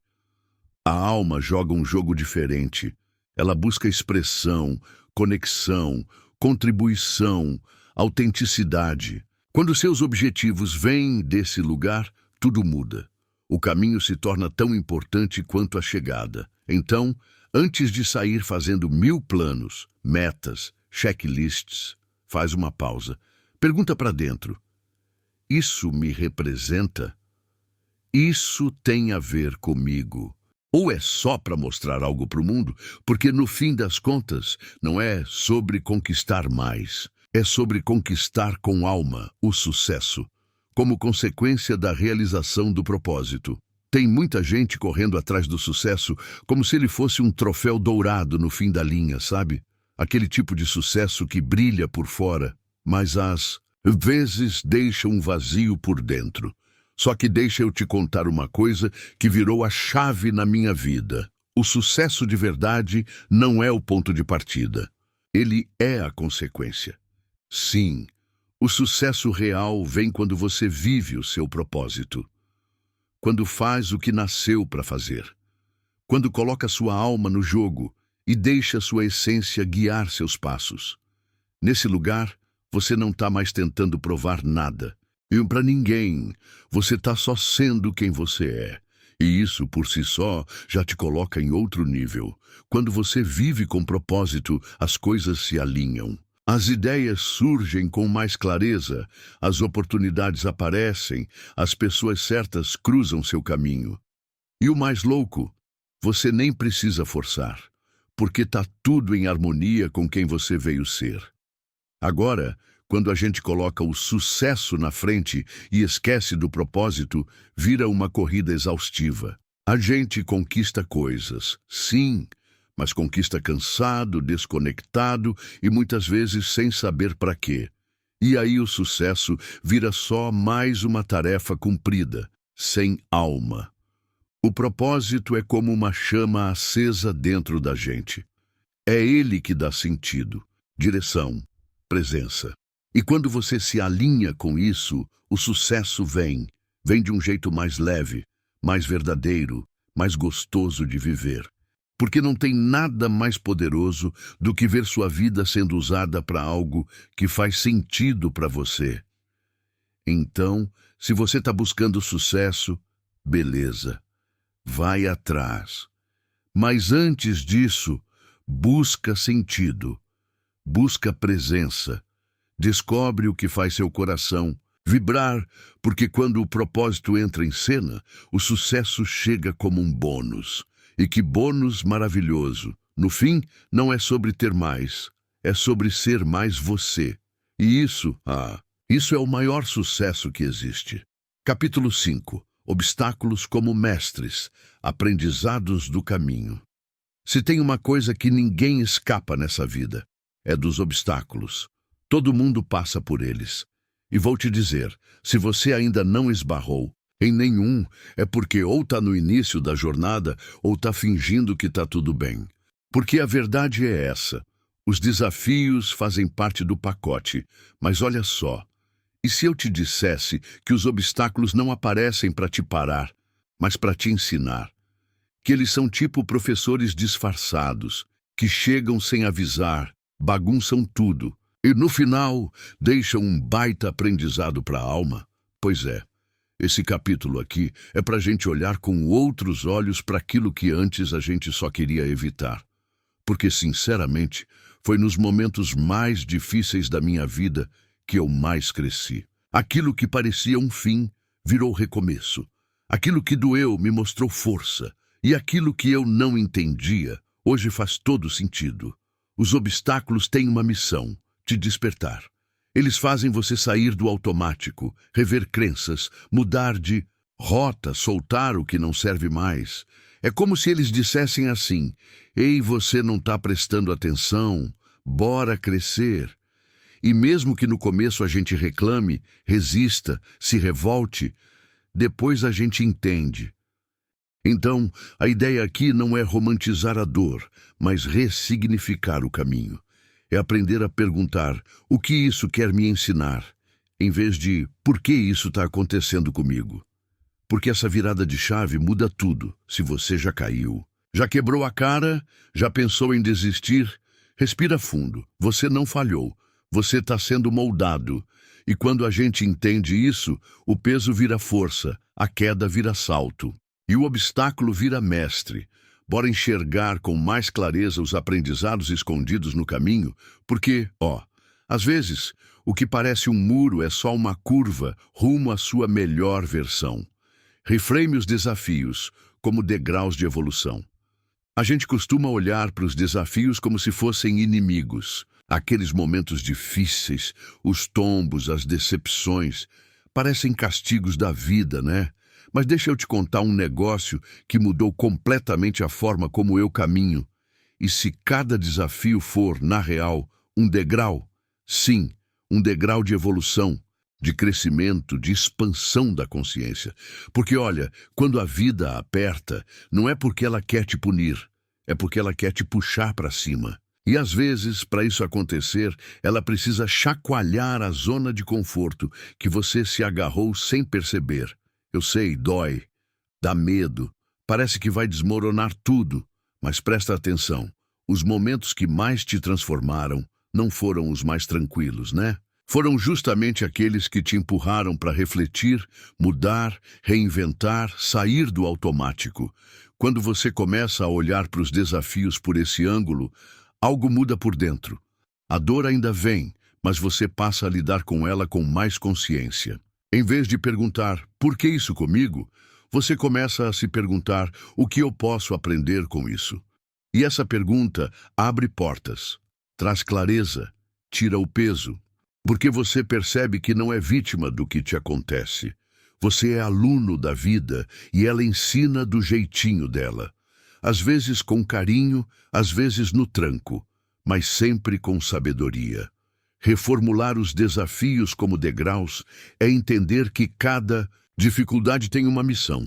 A alma joga um jogo diferente. Ela busca expressão, conexão, contribuição, autenticidade. Quando seus objetivos vêm desse lugar, tudo muda. O caminho se torna tão importante quanto a chegada. Então, antes de sair fazendo 1000 planos, metas, checklists, faz uma pausa. Pergunta para dentro: isso me representa? Isso tem a ver comigo? Ou é só para mostrar algo para o mundo? Porque no fim das contas, não é sobre conquistar mais. É sobre conquistar com alma o sucesso, como consequência da realização do propósito. Tem muita gente correndo atrás do sucesso como se ele fosse um troféu dourado no fim da linha, sabe? Aquele tipo de sucesso que brilha por fora, mas às vezes deixa um vazio por dentro. Só que deixa eu te contar uma coisa que virou a chave na minha vida. O sucesso de verdade não é o ponto de partida. Ele é a consequência. Sim, o sucesso real vem quando você vive o seu propósito. Quando faz o que nasceu para fazer. Quando coloca sua alma no jogo e deixa sua essência guiar seus passos. Nesse lugar, você não está mais tentando provar nada. E para ninguém, você está só sendo quem você é. E isso, por si só, já te coloca em outro nível. Quando você vive com propósito, as coisas se alinham. As ideias surgem com mais clareza, as oportunidades aparecem, as pessoas certas cruzam seu caminho. E o mais louco, você nem precisa forçar, porque está tudo em harmonia com quem você veio ser. Agora, quando a gente coloca o sucesso na frente e esquece do propósito, vira uma corrida exaustiva. A gente conquista coisas, sim, mas conquista cansado, desconectado e muitas vezes sem saber para quê. E aí o sucesso vira só mais uma tarefa cumprida, sem alma. O propósito é como uma chama acesa dentro da gente. É ele que dá sentido, direção, presença. E quando você se alinha com isso, o sucesso vem de um jeito mais leve, mais verdadeiro, mais gostoso de viver. Porque não tem nada mais poderoso do que ver sua vida sendo usada para algo que faz sentido para você. Então, se você está buscando sucesso, beleza, vai atrás. Mas antes disso, busca sentido, busca presença, descobre o que faz seu coração vibrar, porque quando o propósito entra em cena, o sucesso chega como um bônus. E que bônus maravilhoso! No fim, não é sobre ter mais, é sobre ser mais você. E isso é o maior sucesso que existe. Capítulo 5. Obstáculos como mestres, aprendizados do caminho. Se tem uma coisa que ninguém escapa nessa vida, é dos obstáculos. Todo mundo passa por eles. E vou te dizer, se você ainda não esbarrou em nenhum, é porque ou está no início da jornada ou está fingindo que está tudo bem. Porque a verdade é essa. Os desafios fazem parte do pacote. Mas olha só, e se eu te dissesse que os obstáculos não aparecem para te parar, mas para te ensinar? Que eles são tipo professores disfarçados, que chegam sem avisar, bagunçam tudo, e no final deixam um baita aprendizado para a alma? Pois é. Esse capítulo aqui é para a gente olhar com outros olhos para aquilo que antes a gente só queria evitar. Porque, sinceramente, foi nos momentos mais difíceis da minha vida que eu mais cresci. Aquilo que parecia um fim virou recomeço. Aquilo que doeu me mostrou força. E aquilo que eu não entendia, hoje faz todo sentido. Os obstáculos têm uma missão: te despertar. Eles fazem você sair do automático, rever crenças, mudar de rota, soltar o que não serve mais. É como se eles dissessem assim: ei, você não está prestando atenção, bora crescer. E mesmo que no começo a gente reclame, resista, se revolte, depois a gente entende. Então, a ideia aqui não é romantizar a dor, mas ressignificar o caminho. É aprender a perguntar: o que isso quer me ensinar? Em vez de: por que isso está acontecendo comigo? Porque essa virada de chave muda tudo. Se você já caiu, já quebrou a cara, já pensou em desistir, respira fundo. Você não falhou. Você está sendo moldado. E quando a gente entende isso, o peso vira força, a queda vira salto. E o obstáculo vira mestre. Bora enxergar com mais clareza os aprendizados escondidos no caminho, porque, às vezes, o que parece um muro é só uma curva rumo à sua melhor versão. Reframe os desafios como degraus de evolução. A gente costuma olhar para os desafios como se fossem inimigos. Aqueles momentos difíceis, os tombos, as decepções, parecem castigos da vida, né? Mas deixa eu te contar um negócio que mudou completamente a forma como eu caminho. E se cada desafio for, na real, um degrau, sim, um degrau de evolução, de crescimento, de expansão da consciência. Porque, olha, quando a vida aperta, não é porque ela quer te punir, é porque ela quer te puxar para cima. E às vezes, para isso acontecer, ela precisa chacoalhar a zona de conforto que você se agarrou sem perceber. Eu sei, dói, dá medo, parece que vai desmoronar tudo, mas presta atenção, os momentos que mais te transformaram não foram os mais tranquilos, né? Foram justamente aqueles que te empurraram para refletir, mudar, reinventar, sair do automático. Quando você começa a olhar para os desafios por esse ângulo, algo muda por dentro. A dor ainda vem, mas você passa a lidar com ela com mais consciência. Em vez de perguntar, por que isso comigo? Você começa a se perguntar, o que eu posso aprender com isso? E essa pergunta abre portas, traz clareza, tira o peso, porque você percebe que não é vítima do que te acontece. Você é aluno da vida e ela ensina do jeitinho dela. Às vezes com carinho, às vezes no tranco, mas sempre com sabedoria. Reformular os desafios como degraus é entender que cada dificuldade tem uma missão.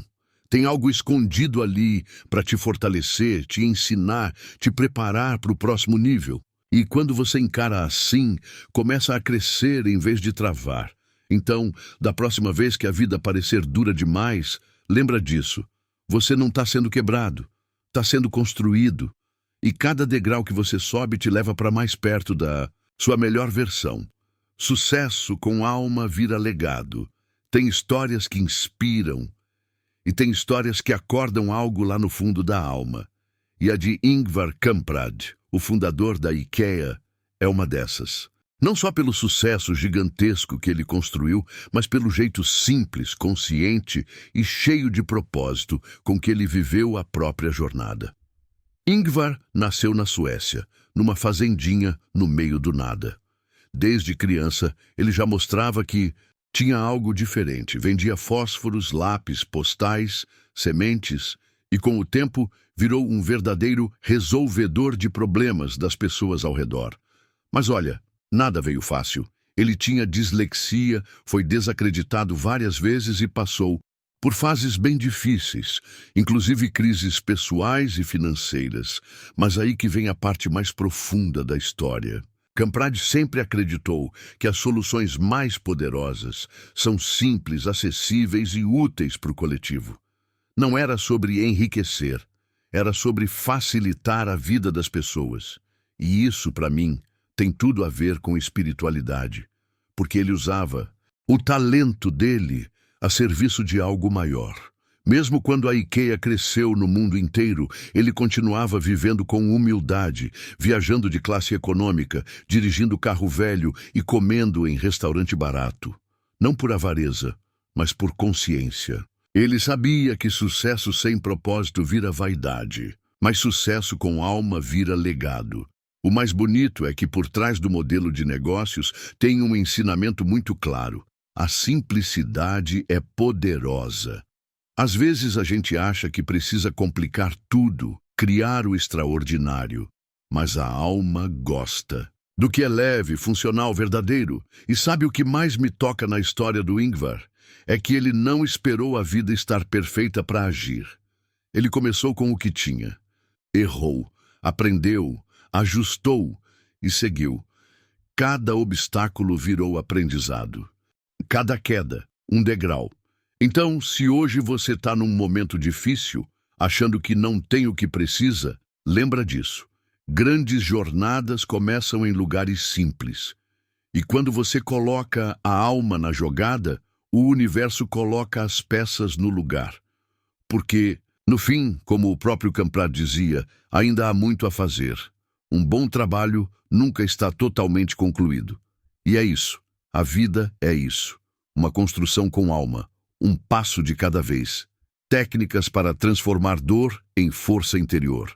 Tem algo escondido ali para te fortalecer, te ensinar, te preparar para o próximo nível. E quando você encara assim, começa a crescer em vez de travar. Então, da próxima vez que a vida parecer dura demais, lembra disso. Você não está sendo quebrado. está sendo construído, e cada degrau que você sobe te leva para mais perto da sua melhor versão. Sucesso com alma vira legado. Tem histórias que inspiram, e tem histórias que acordam algo lá no fundo da alma. E a de Ingvar Kamprad, o fundador da IKEA, é uma dessas. Não só pelo sucesso gigantesco que ele construiu, mas pelo jeito simples, consciente e cheio de propósito com que ele viveu a própria jornada. Ingvar nasceu na Suécia, numa fazendinha no meio do nada. Desde criança, ele já mostrava que tinha algo diferente. Vendia fósforos, lápis, postais, sementes e, com o tempo, virou um verdadeiro resolvedor de problemas das pessoas ao redor. Mas olha, nada veio fácil. Ele tinha dislexia, foi desacreditado várias vezes e passou por fases bem difíceis, inclusive crises pessoais e financeiras. Mas aí que vem a parte mais profunda da história. Kamprad sempre acreditou que as soluções mais poderosas são simples, acessíveis e úteis para o coletivo. Não era sobre enriquecer, era sobre facilitar a vida das pessoas. E isso, para mim, tem tudo a ver com espiritualidade, porque ele usava o talento dele a serviço de algo maior. Mesmo quando a IKEA cresceu no mundo inteiro, ele continuava vivendo com humildade, viajando de classe econômica, dirigindo carro velho e comendo em restaurante barato. Não por avareza, mas por consciência. Ele sabia que sucesso sem propósito vira vaidade, mas sucesso com alma vira legado. O mais bonito é que por trás do modelo de negócios tem um ensinamento muito claro. A simplicidade é poderosa. Às vezes a gente acha que precisa complicar tudo, criar o extraordinário, mas a alma gosta do que é leve, funcional, verdadeiro. E sabe o que mais me toca na história do Ingvar? É que ele não esperou a vida estar perfeita para agir. Ele começou com o que tinha. Errou, aprendeu, ajustou e seguiu. Cada obstáculo virou aprendizado. Cada queda, um degrau. Então, se hoje você está num momento difícil, achando que não tem o que precisa, lembra disso. Grandes jornadas começam em lugares simples. E quando você coloca a alma na jogada, o universo coloca as peças no lugar. Porque, no fim, como o próprio Kamprad dizia, ainda há muito a fazer. Um bom trabalho nunca está totalmente concluído. E é isso. A vida é isso. Uma construção com alma. Um passo de cada vez. Técnicas para transformar dor em força interior.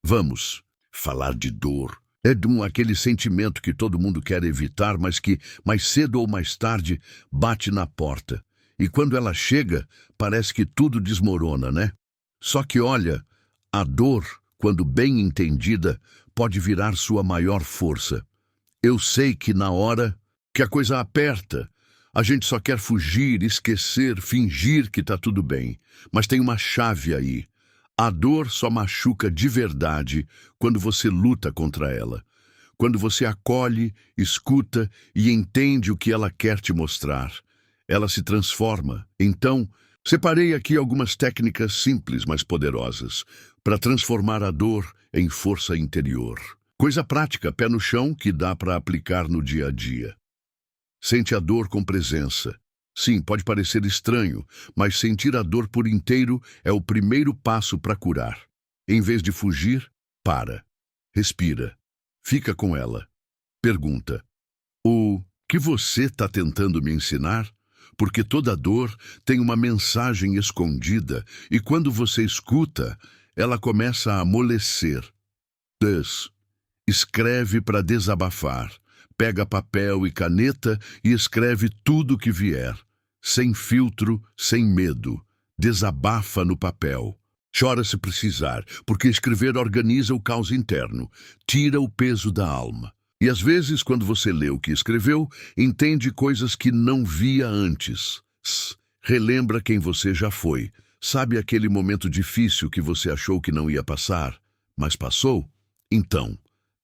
Vamos falar de dor. É aquele sentimento que todo mundo quer evitar, mas que, mais cedo ou mais tarde, bate na porta. E quando ela chega, parece que tudo desmorona, né? Só que olha, a dor, quando bem entendida, pode virar sua maior força. Eu sei que na hora que a coisa aperta, a gente só quer fugir, esquecer, fingir que está tudo bem. Mas tem uma chave aí. A dor só machuca de verdade quando você luta contra ela. Quando você acolhe, escuta e entende o que ela quer te mostrar. Ela se transforma. Então, separei aqui algumas técnicas simples, mas poderosas, para transformar a dor em força interior. Coisa prática, pé no chão, que dá para aplicar no dia a dia. Sente a dor com presença. Sim, pode parecer estranho, mas sentir a dor por inteiro é o primeiro passo para curar. Em vez de fugir, para. Respira. Fica com ela. Pergunta: o que você está tentando me ensinar? Porque toda dor tem uma mensagem escondida e quando você escuta, ela começa a amolecer. Escreve para desabafar. Pega papel e caneta e escreve tudo o que vier. Sem filtro, sem medo. Desabafa no papel. Chora se precisar, porque escrever organiza o caos interno. Tira o peso da alma. E às vezes, quando você lê o que escreveu, entende coisas que não via antes. Relembra quem você já foi. Sabe aquele momento difícil que você achou que não ia passar, mas passou? Então,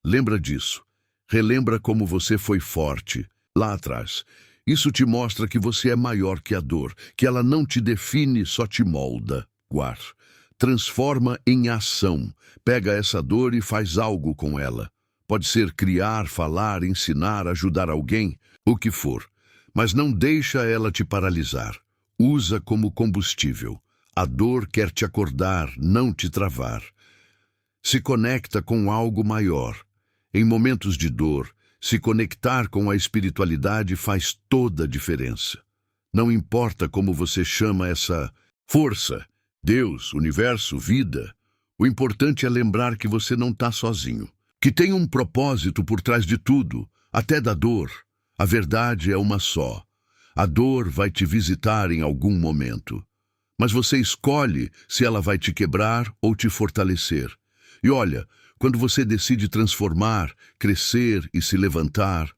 lembra disso. Relembra como você foi forte, lá atrás. Isso te mostra que você é maior que a dor, que ela não te define, só te molda. transforma em ação. Pega essa dor e faz algo com ela. Pode ser criar, falar, ensinar, ajudar alguém, o que for. Mas não deixa ela te paralisar. Usa como combustível. A dor quer te acordar, não te travar. Se conecta com algo maior. Em momentos de dor, se conectar com a espiritualidade faz toda a diferença. Não importa como você chama essa força, Deus, universo, vida. O importante é lembrar que você não está sozinho. Que tem um propósito por trás de tudo, até da dor. A verdade é uma só. A dor vai te visitar em algum momento. Mas você escolhe se ela vai te quebrar ou te fortalecer. E olha, quando você decide transformar, crescer e se levantar,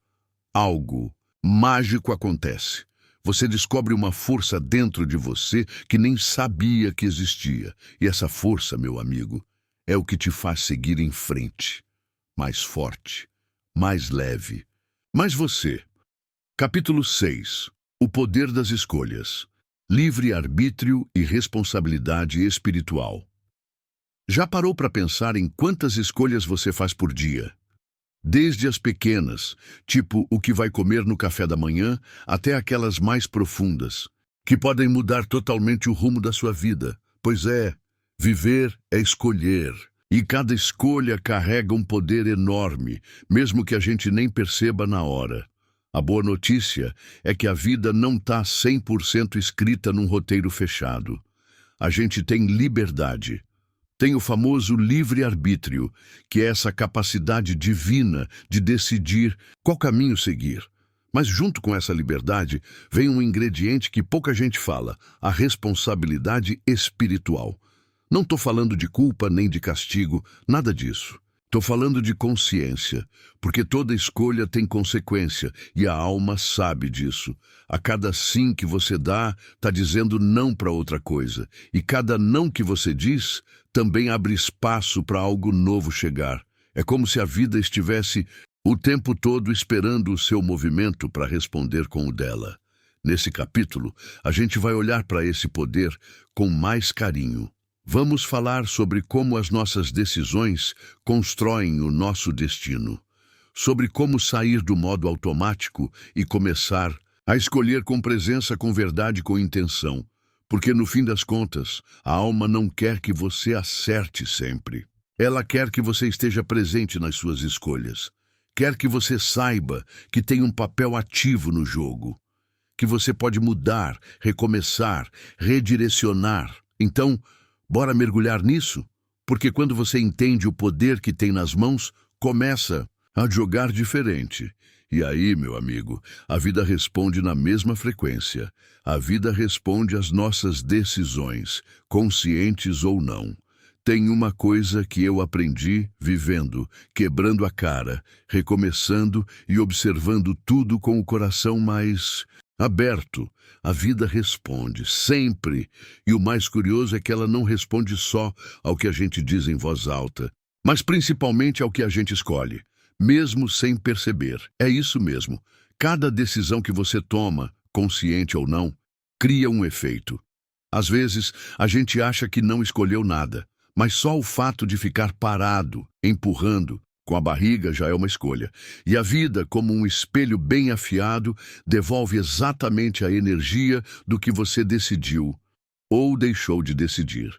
algo mágico acontece. Você descobre uma força dentro de você que nem sabia que existia. E essa força, meu amigo, é o que te faz seguir em frente. Mais forte, mais leve. Mas você. Capítulo 6. O poder das escolhas. Livre-arbítrio e responsabilidade espiritual. Já parou para pensar em quantas escolhas você faz por dia? Desde as pequenas, tipo o que vai comer no café da manhã, até aquelas mais profundas, que podem mudar totalmente o rumo da sua vida. Pois é, viver é escolher. E cada escolha carrega um poder enorme, mesmo que a gente nem perceba na hora. A boa notícia é que a vida não está 100% escrita num roteiro fechado. A gente tem liberdade. Tem o famoso livre-arbítrio, que é essa capacidade divina de decidir qual caminho seguir. Mas junto com essa liberdade vem um ingrediente que pouca gente fala, a responsabilidade espiritual. Não estou falando de culpa nem de castigo, nada disso. Estou falando de consciência, porque toda escolha tem consequência e a alma sabe disso. A cada sim que você dá, está dizendo não para outra coisa. E cada não que você diz, também abre espaço para algo novo chegar. É como se a vida estivesse o tempo todo esperando o seu movimento para responder com o dela. Nesse capítulo, a gente vai olhar para esse poder com mais carinho. Vamos falar sobre como as nossas decisões constroem o nosso destino, sobre como sair do modo automático e começar a escolher com presença, com verdade, com intenção, porque no fim das contas, a alma não quer que você acerte sempre. Ela quer que você esteja presente nas suas escolhas, quer que você saiba que tem um papel ativo no jogo, que você pode mudar, recomeçar, redirecionar. Então, bora mergulhar nisso? Porque quando você entende o poder que tem nas mãos, começa a jogar diferente. E aí, meu amigo, a vida responde na mesma frequência. A vida responde às nossas decisões, conscientes ou não. Tem uma coisa que eu aprendi vivendo, quebrando a cara, recomeçando e observando tudo com o coração mais aberto. A vida responde, sempre. E o mais curioso é que ela não responde só ao que a gente diz em voz alta, mas principalmente ao que a gente escolhe, mesmo sem perceber. É isso mesmo. Cada decisão que você toma, consciente ou não, cria um efeito. Às vezes, a gente acha que não escolheu nada, mas só o fato de ficar parado, empurrando, com a barriga já é uma escolha. E a vida, como um espelho bem afiado, devolve exatamente a energia do que você decidiu ou deixou de decidir.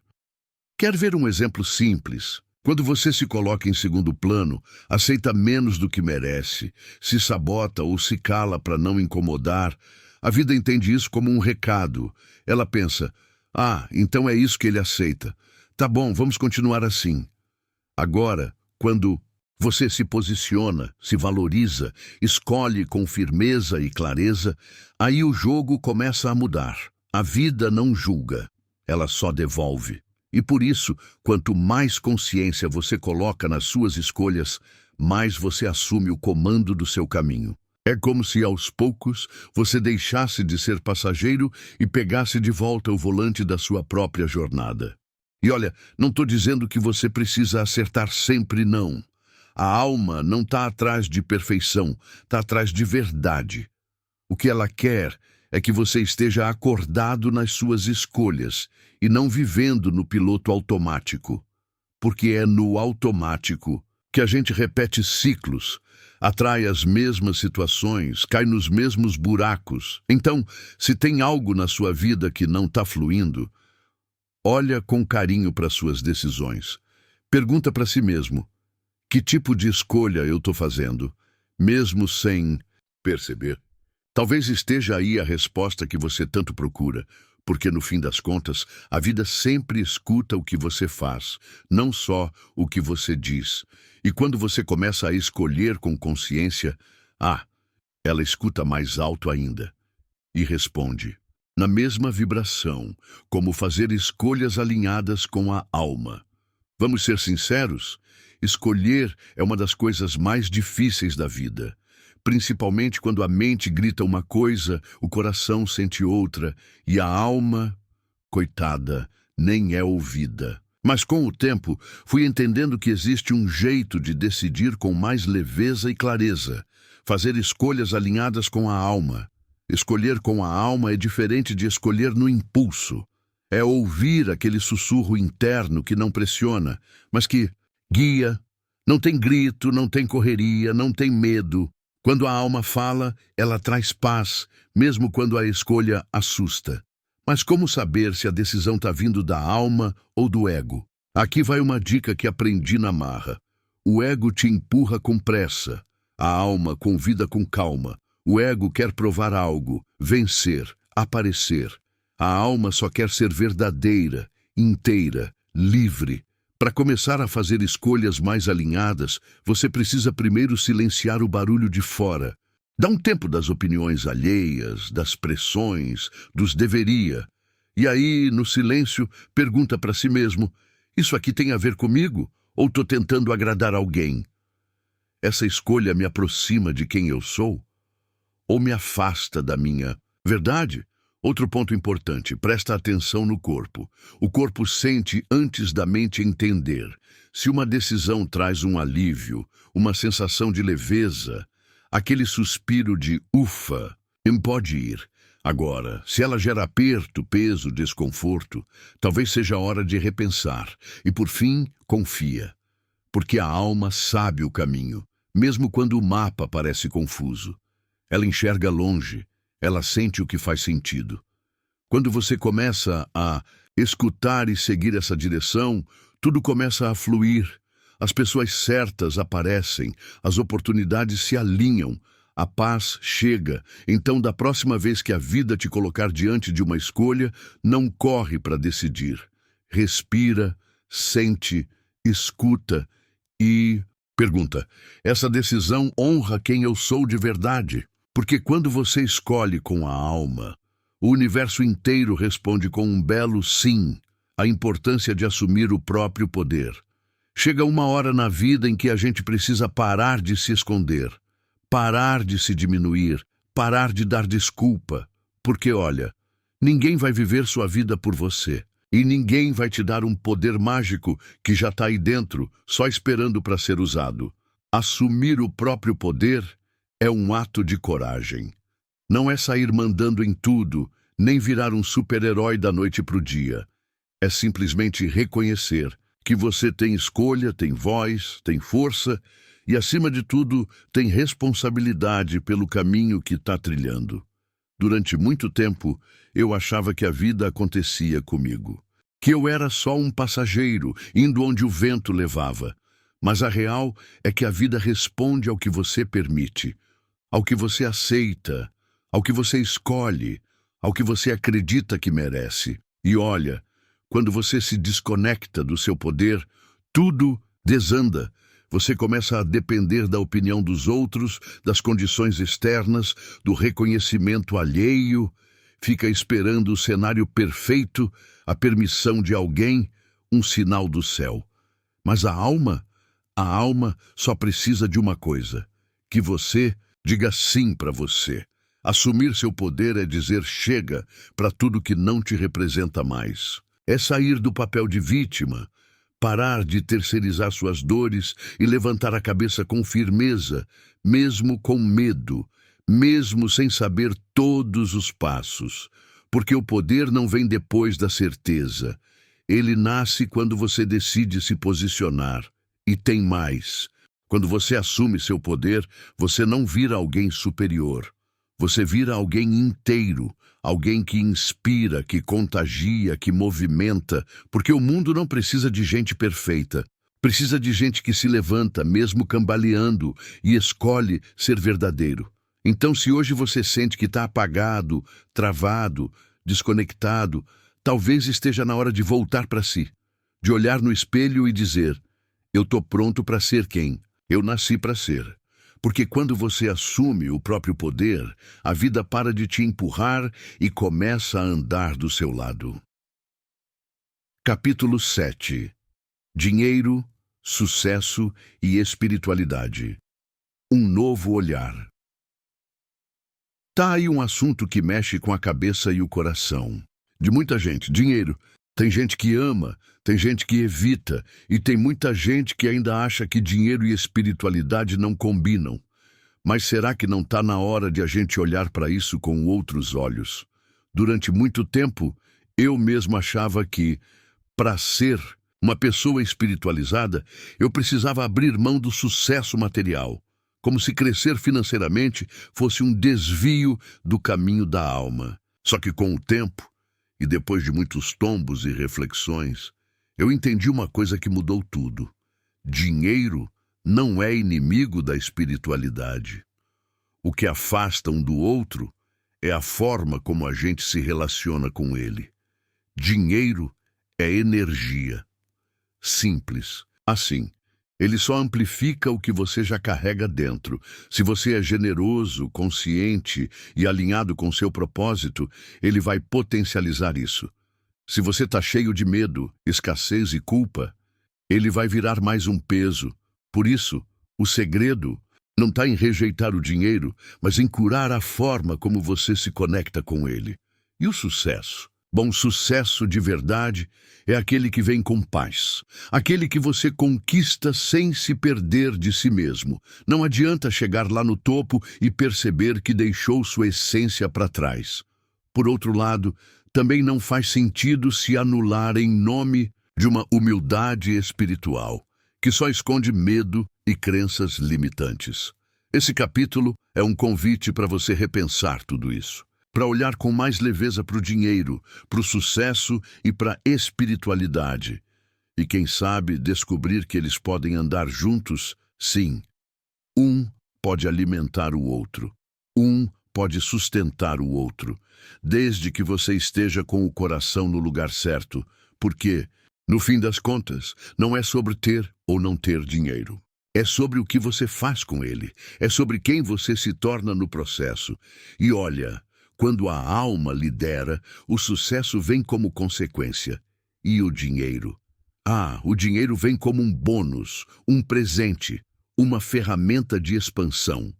Quer ver um exemplo simples? Quando você se coloca em segundo plano, aceita menos do que merece, se sabota ou se cala para não incomodar, a vida entende isso como um recado. Ela pensa, então é isso que ele aceita. Tá bom, vamos continuar assim. Agora, quando você se posiciona, se valoriza, escolhe com firmeza e clareza, aí o jogo começa a mudar. A vida não julga, ela só devolve. E por isso, quanto mais consciência você coloca nas suas escolhas, mais você assume o comando do seu caminho. É como se aos poucos você deixasse de ser passageiro e pegasse de volta o volante da sua própria jornada. E olha, não estou dizendo que você precisa acertar sempre, não. A alma não está atrás de perfeição, está atrás de verdade. O que ela quer é que você esteja acordado nas suas escolhas e não vivendo no piloto automático. Porque é no automático que a gente repete ciclos, atrai as mesmas situações, cai nos mesmos buracos. Então, se tem algo na sua vida que não está fluindo, olha com carinho para suas decisões. Pergunta para si mesmo: que tipo de escolha eu estou fazendo? Mesmo sem perceber. Talvez esteja aí a resposta que você tanto procura, porque no fim das contas, a vida sempre escuta o que você faz, não só o que você diz. E quando você começa a escolher com consciência, ela escuta mais alto ainda e responde, na mesma vibração, como fazer escolhas alinhadas com a alma. Vamos ser sinceros? Escolher é uma das coisas mais difíceis da vida. Principalmente quando a mente grita uma coisa, o coração sente outra e a alma, coitada, nem é ouvida. Mas com o tempo, fui entendendo que existe um jeito de decidir com mais leveza e clareza, fazer escolhas alinhadas com a alma. Escolher com a alma é diferente de escolher no impulso. É ouvir aquele sussurro interno que não pressiona, mas que guia. Não tem grito, não tem correria, não tem medo. Quando a alma fala, ela traz paz, mesmo quando a escolha assusta. Mas como saber se a decisão está vindo da alma ou do ego? Aqui vai uma dica que aprendi na marra. O ego te empurra com pressa. A alma convida com calma. O ego quer provar algo, vencer, aparecer. A alma só quer ser verdadeira, inteira, livre. Para começar a fazer escolhas mais alinhadas, você precisa primeiro silenciar o barulho de fora. Dá um tempo das opiniões alheias, das pressões, dos deveria. E aí, no silêncio, pergunta para si mesmo, isso aqui tem a ver comigo? Ou estou tentando agradar alguém? Essa escolha me aproxima de quem eu sou? Ou me afasta da minha verdade? Outro ponto importante, presta atenção no corpo. O corpo sente antes da mente entender. Se uma decisão traz um alívio, uma sensação de leveza, aquele suspiro de ufa, pode ir. Agora, se ela gera aperto, peso, desconforto, talvez seja hora de repensar. E por fim, confia. Porque a alma sabe o caminho, mesmo quando o mapa parece confuso. Ela enxerga longe. Ela sente o que faz sentido. Quando você começa a escutar e seguir essa direção, tudo começa a fluir. As pessoas certas aparecem, as oportunidades se alinham, a paz chega. Então, da próxima vez que a vida te colocar diante de uma escolha, não corre para decidir. Respira, sente, escuta e pergunta: essa decisão honra quem eu sou de verdade? Porque quando você escolhe com a alma, o universo inteiro responde com um belo sim, a importância de assumir o próprio poder. Chega uma hora na vida em que a gente precisa parar de se esconder, parar de se diminuir, parar de dar desculpa. Porque, olha, ninguém vai viver sua vida por você. E ninguém vai te dar um poder mágico que já está aí dentro, só esperando para ser usado. Assumir o próprio poder é um ato de coragem. Não é sair mandando em tudo, nem virar um super-herói da noite para o dia. É simplesmente reconhecer que você tem escolha, tem voz, tem força e, acima de tudo, tem responsabilidade pelo caminho que está trilhando. Durante muito tempo, eu achava que a vida acontecia comigo, que eu era só um passageiro, indo onde o vento levava. Mas a real é que a vida responde ao que você permite, ao que você aceita, ao que você escolhe, ao que você acredita que merece. E olha, quando você se desconecta do seu poder, tudo desanda. Você começa a depender da opinião dos outros, das condições externas, do reconhecimento alheio, fica esperando o cenário perfeito, a permissão de alguém, um sinal do céu. Mas a alma só precisa de uma coisa: que você diga sim para você. Assumir seu poder é dizer chega para tudo que não te representa mais. É sair do papel de vítima, parar de terceirizar suas dores e levantar a cabeça com firmeza, mesmo com medo, mesmo sem saber todos os passos, porque o poder não vem depois da certeza. Ele nasce quando você decide se posicionar. E tem mais. Quando você assume seu poder, você não vira alguém superior. Você vira alguém inteiro, alguém que inspira, que contagia, que movimenta, porque o mundo não precisa de gente perfeita. Precisa de gente que se levanta, mesmo cambaleando, e escolhe ser verdadeiro. Então, se hoje você sente que está apagado, travado, desconectado, talvez esteja na hora de voltar para si, de olhar no espelho e dizer: eu estou pronto para ser quem eu nasci para ser. Porque quando você assume o próprio poder, a vida para de te empurrar e começa a andar do seu lado. Capítulo 7. Dinheiro, sucesso e espiritualidade. Um novo olhar. Tá aí um assunto que mexe com a cabeça e o coração de muita gente. Dinheiro. Tem gente que ama, tem gente que evita, e tem muita gente que ainda acha que dinheiro e espiritualidade não combinam. Mas será que não está na hora de a gente olhar para isso com outros olhos? Durante muito tempo, eu mesmo achava que, para ser uma pessoa espiritualizada, eu precisava abrir mão do sucesso material, como se crescer financeiramente fosse um desvio do caminho da alma. Só que com o tempo, e depois de muitos tombos e reflexões, eu entendi uma coisa que mudou tudo. Dinheiro não é inimigo da espiritualidade. O que afasta um do outro é a forma como a gente se relaciona com ele. Dinheiro é energia. Simples. Assim, ele só amplifica o que você já carrega dentro. Se você é generoso, consciente e alinhado com seu propósito, ele vai potencializar isso. Se você está cheio de medo, escassez e culpa, ele vai virar mais um peso. Por isso, o segredo não está em rejeitar o dinheiro, mas em curar a forma como você se conecta com ele. E o sucesso? Bom, sucesso de verdade é aquele que vem com paz, aquele que você conquista sem se perder de si mesmo. Não adianta chegar lá no topo e perceber que deixou sua essência para trás. Por outro lado, também não faz sentido se anular em nome de uma humildade espiritual, que só esconde medo e crenças limitantes. Esse capítulo é um convite para você repensar tudo isso, para olhar com mais leveza para o dinheiro, para o sucesso e para a espiritualidade. E quem sabe descobrir que eles podem andar juntos, sim. Um pode alimentar o outro. Um pode sustentar o outro, desde que você esteja com o coração no lugar certo. Porque, no fim das contas, não é sobre ter ou não ter dinheiro. É sobre o que você faz com ele. É sobre quem você se torna no processo. E olha, quando a alma lidera, o sucesso vem como consequência. E o dinheiro? O dinheiro vem como um bônus, um presente, uma ferramenta de expansão.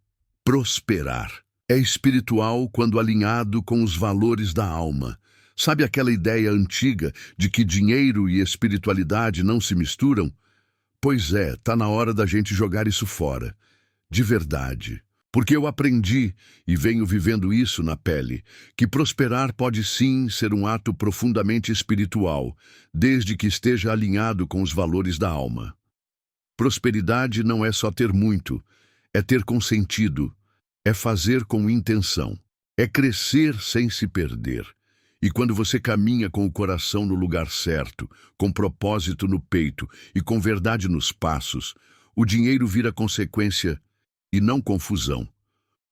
Prosperar é espiritual quando alinhado com os valores da alma. Sabe aquela ideia antiga de que dinheiro e espiritualidade não se misturam? Pois é, tá na hora da gente jogar isso fora. De verdade. Porque eu aprendi, e venho vivendo isso na pele, que prosperar pode sim ser um ato profundamente espiritual, desde que esteja alinhado com os valores da alma. Prosperidade não é só ter muito, é ter com sentido, é fazer com intenção, é crescer sem se perder. E quando você caminha com o coração no lugar certo, com propósito no peito e com verdade nos passos, o dinheiro vira consequência e não confusão.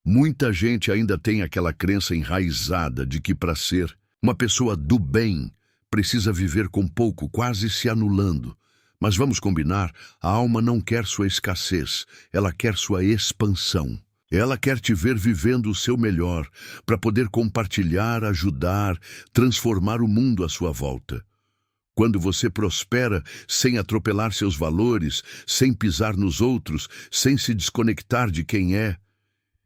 Muita gente ainda tem aquela crença enraizada de que para ser uma pessoa do bem, precisa viver com pouco, quase se anulando. Mas vamos combinar, a alma não quer sua escassez, ela quer sua expansão. Ela quer te ver vivendo o seu melhor, para poder compartilhar, ajudar, transformar o mundo à sua volta. Quando você prospera sem atropelar seus valores, sem pisar nos outros, sem se desconectar de quem é,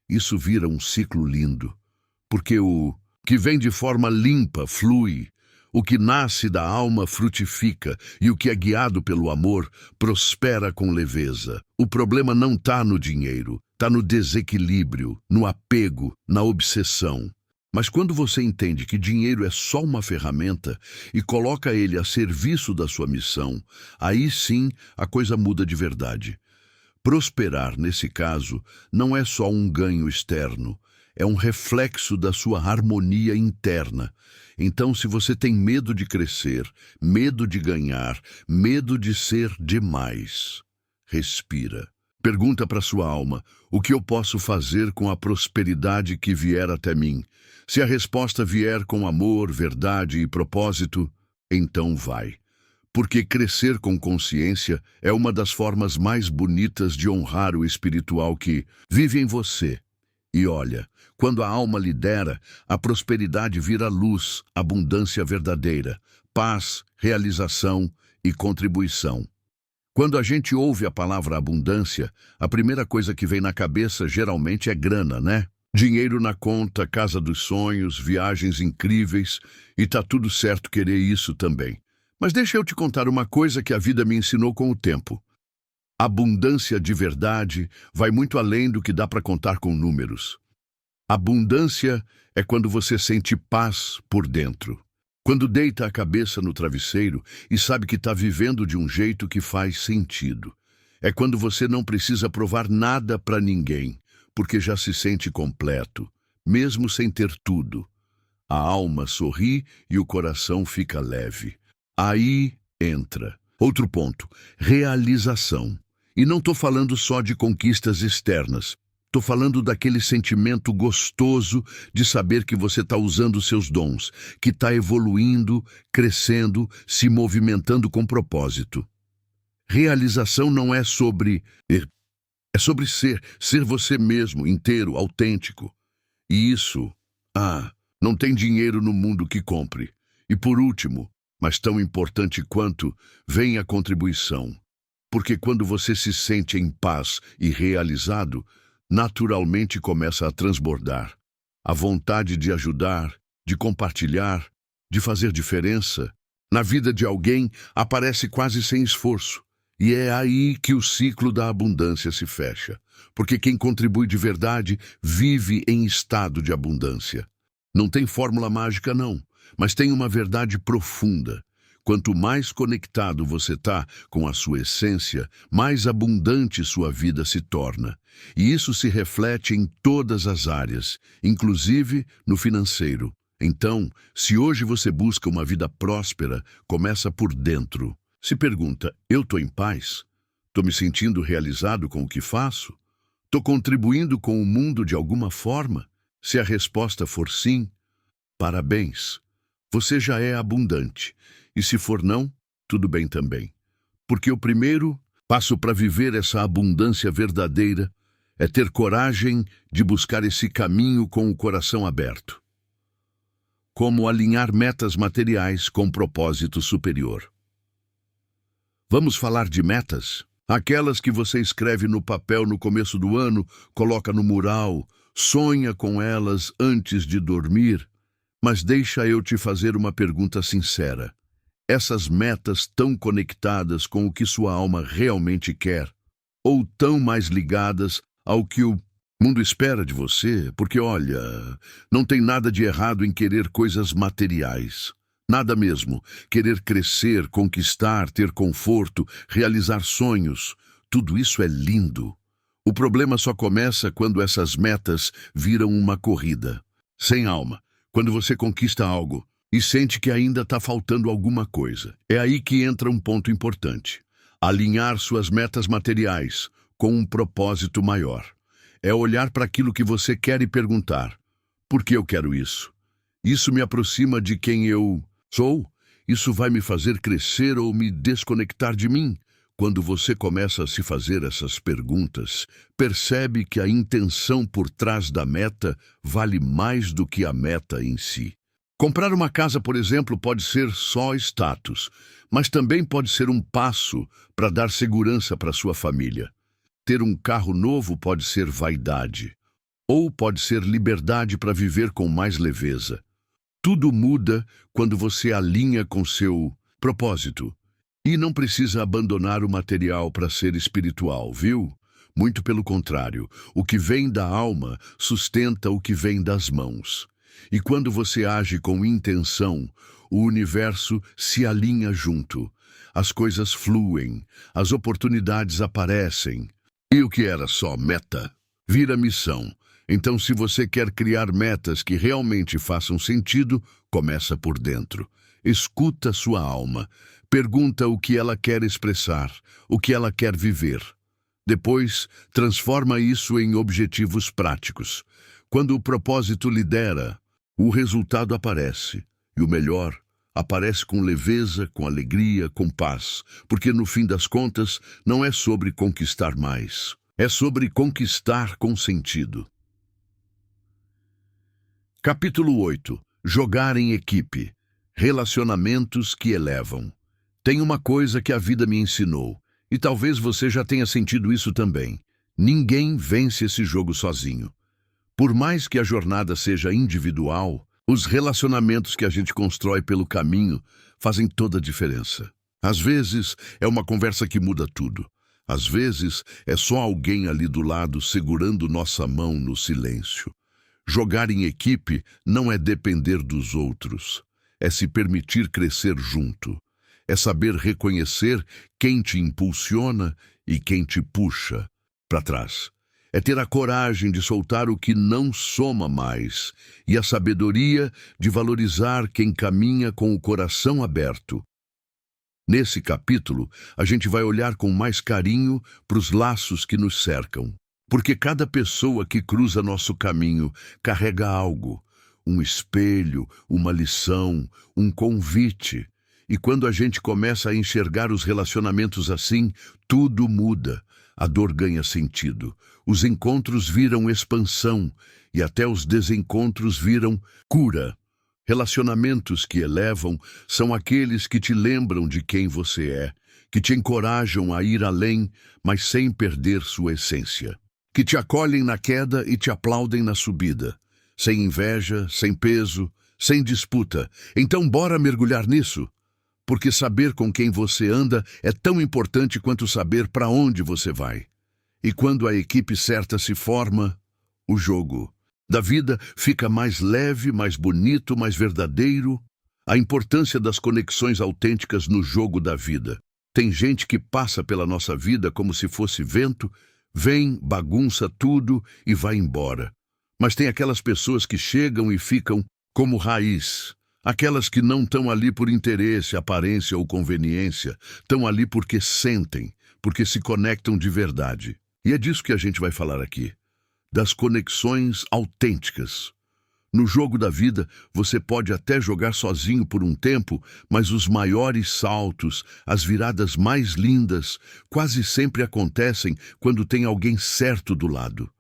isso vira um ciclo lindo. Porque o que vem de forma limpa flui, o que nasce da alma frutifica, e o que é guiado pelo amor prospera com leveza. O problema não está no dinheiro, está no desequilíbrio, no apego, na obsessão. Mas quando você entende que dinheiro é só uma ferramenta e coloca ele a serviço da sua missão, aí sim a coisa muda de verdade. Prosperar, nesse caso, não é só um ganho externo, é um reflexo da sua harmonia interna. Então, se você tem medo de crescer, medo de ganhar, medo de ser demais, respira. Pergunta para sua alma: o que eu posso fazer com a prosperidade que vier até mim? Se a resposta vier com amor, verdade e propósito, então vai. Porque crescer com consciência é uma das formas mais bonitas de honrar o espiritual que vive em você. E olha, quando a alma lidera, a prosperidade vira luz, abundância verdadeira, paz, realização e contribuição. Quando a gente ouve a palavra abundância, a primeira coisa que vem na cabeça geralmente é grana, né? Dinheiro na conta, casa dos sonhos, viagens incríveis, e tá tudo certo querer isso também. Mas deixa eu te contar uma coisa que a vida me ensinou com o tempo. Abundância de verdade vai muito além do que dá para contar com números. Abundância é quando você sente paz por dentro. Quando deita a cabeça no travesseiro e sabe que está vivendo de um jeito que faz sentido. É quando você não precisa provar nada para ninguém, porque já se sente completo, mesmo sem ter tudo. A alma sorri e o coração fica leve. Aí entra. Outro ponto, realização. E não estou falando só de conquistas externas. Estou falando daquele sentimento gostoso de saber que você está usando seus dons, que está evoluindo, crescendo, se movimentando com propósito. Realização não é sobre... É sobre ser você mesmo, inteiro, autêntico. E isso, não tem dinheiro no mundo que compre. E por último, mas tão importante quanto, vem a contribuição. Porque quando você se sente em paz e realizado, naturalmente começa a transbordar. A vontade de ajudar, de compartilhar, de fazer diferença, na vida de alguém aparece quase sem esforço. E é aí que o ciclo da abundância se fecha. Porque quem contribui de verdade vive em estado de abundância. Não tem fórmula mágica, não, mas tem uma verdade profunda. Quanto mais conectado você está com a sua essência, mais abundante sua vida se torna. E isso se reflete em todas as áreas, inclusive no financeiro. Então, se hoje você busca uma vida próspera, começa por dentro. Se pergunta, eu estou em paz? Estou me sentindo realizado com o que faço? Estou contribuindo com o mundo de alguma forma? Se a resposta for sim, parabéns. Você já é abundante. E se for não, tudo bem também. Porque o primeiro passo para viver essa abundância verdadeira é ter coragem de buscar esse caminho com o coração aberto. Como alinhar metas materiais com propósito superior. Vamos falar de metas? Aquelas que você escreve no papel no começo do ano, coloca no mural, sonha com elas antes de dormir. Mas deixa eu te fazer uma pergunta sincera. Essas metas tão conectadas com o que sua alma realmente quer? Ou tão mais ligadas ao que o mundo espera de você? Porque, olha, não tem nada de errado em querer coisas materiais. Nada mesmo. Querer crescer, conquistar, ter conforto, realizar sonhos. Tudo isso é lindo. O problema só começa quando essas metas viram uma corrida. Sem alma. Quando você conquista algo e sente que ainda está faltando alguma coisa. É aí que entra um ponto importante. Alinhar suas metas materiais com um propósito maior. É olhar para aquilo que você quer e perguntar: por que eu quero isso? Isso me aproxima de quem eu sou? Isso vai me fazer crescer ou me desconectar de mim? Quando você começa a se fazer essas perguntas, percebe que a intenção por trás da meta vale mais do que a meta em si. Comprar uma casa, por exemplo, pode ser só status, mas também pode ser um passo para dar segurança para sua família. Ter um carro novo pode ser vaidade, ou pode ser liberdade para viver com mais leveza. Tudo muda quando você alinha com seu propósito. E não precisa abandonar o material para ser espiritual, viu? Muito pelo contrário, o que vem da alma sustenta o que vem das mãos. E quando você age com intenção, o universo se alinha junto. As coisas fluem, as oportunidades aparecem. E o que era só meta, vira missão. Então, se você quer criar metas que realmente façam sentido, começa por dentro. Escuta sua alma. Pergunta o que ela quer expressar, o que ela quer viver. Depois, transforma isso em objetivos práticos. Quando o propósito lidera, o resultado aparece. E o melhor, aparece com leveza, com alegria, com paz. Porque no fim das contas, não é sobre conquistar mais. É sobre conquistar com sentido. Capítulo 8. Jogar em equipe. Relacionamentos que elevam. Tem uma coisa que a vida me ensinou, e talvez você já tenha sentido isso também. Ninguém vence esse jogo sozinho. Por mais que a jornada seja individual, os relacionamentos que a gente constrói pelo caminho fazem toda a diferença. Às vezes, é uma conversa que muda tudo. Às vezes, é só alguém ali do lado segurando nossa mão no silêncio. Jogar em equipe não é depender dos outros. É se permitir crescer junto. É saber reconhecer quem te impulsiona e quem te puxa para trás. É ter a coragem de soltar o que não soma mais e a sabedoria de valorizar quem caminha com o coração aberto. Nesse capítulo, a gente vai olhar com mais carinho para os laços que nos cercam. Porque cada pessoa que cruza nosso caminho carrega algo, um espelho, uma lição, um convite. E quando a gente começa a enxergar os relacionamentos assim, tudo muda. A dor ganha sentido. Os encontros viram expansão e até os desencontros viram cura. Relacionamentos que elevam são aqueles que te lembram de quem você é, que te encorajam a ir além, mas sem perder sua essência. Que te acolhem na queda e te aplaudem na subida. Sem inveja, sem peso, sem disputa. Então bora mergulhar nisso? Porque saber com quem você anda é tão importante quanto saber para onde você vai. E quando a equipe certa se forma, o jogo da vida fica mais leve, mais bonito, mais verdadeiro. A importância das conexões autênticas no jogo da vida. Tem gente que passa pela nossa vida como se fosse vento, vem, bagunça tudo e vai embora. Mas tem aquelas pessoas que chegam e ficam como raiz. Aquelas que não estão ali por interesse, aparência ou conveniência, estão ali porque sentem, porque se conectam de verdade. E é disso que a gente vai falar aqui, das conexões autênticas. No jogo da vida, você pode até jogar sozinho por um tempo, mas os maiores saltos, as viradas mais lindas, quase sempre acontecem quando tem alguém certo do lado.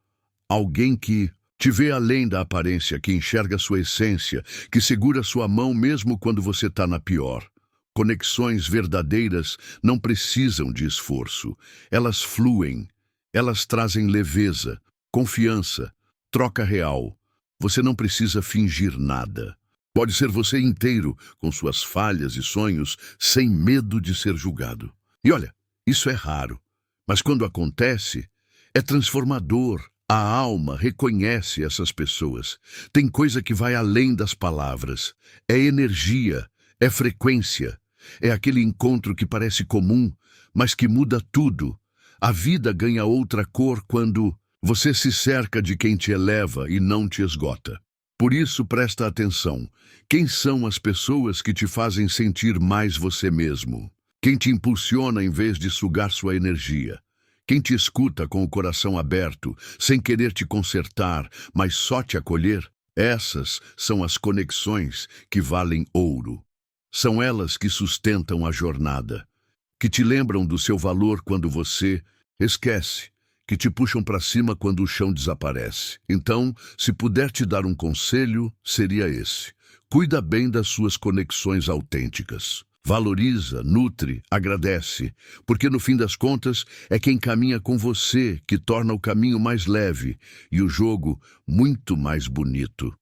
Alguém que te vê além da aparência, que enxerga sua essência, que segura sua mão mesmo quando você está na pior. Conexões verdadeiras não precisam de esforço. Elas fluem. Elas trazem leveza, confiança, troca real. Você não precisa fingir nada. Pode ser você inteiro, com suas falhas e sonhos, sem medo de ser julgado. E olha, isso é raro. Mas quando acontece, é transformador. A alma reconhece essas pessoas. Tem coisa que vai além das palavras. É energia, é frequência. É aquele encontro que parece comum, mas que muda tudo. A vida ganha outra cor quando você se cerca de quem te eleva e não te esgota. Por isso, presta atenção. Quem são as pessoas que te fazem sentir mais você mesmo? Quem te impulsiona em vez de sugar sua energia? Quem te escuta com o coração aberto, sem querer te consertar, mas só te acolher? Essas são as conexões que valem ouro. São elas que sustentam a jornada, que te lembram do seu valor quando você esquece, que te puxam para cima quando o chão desaparece. Então, se puder te dar um conselho, seria esse. Cuida bem das suas conexões autênticas. Valoriza, nutre, agradece, porque no fim das contas é quem caminha com você que torna o caminho mais leve e o jogo muito mais bonito.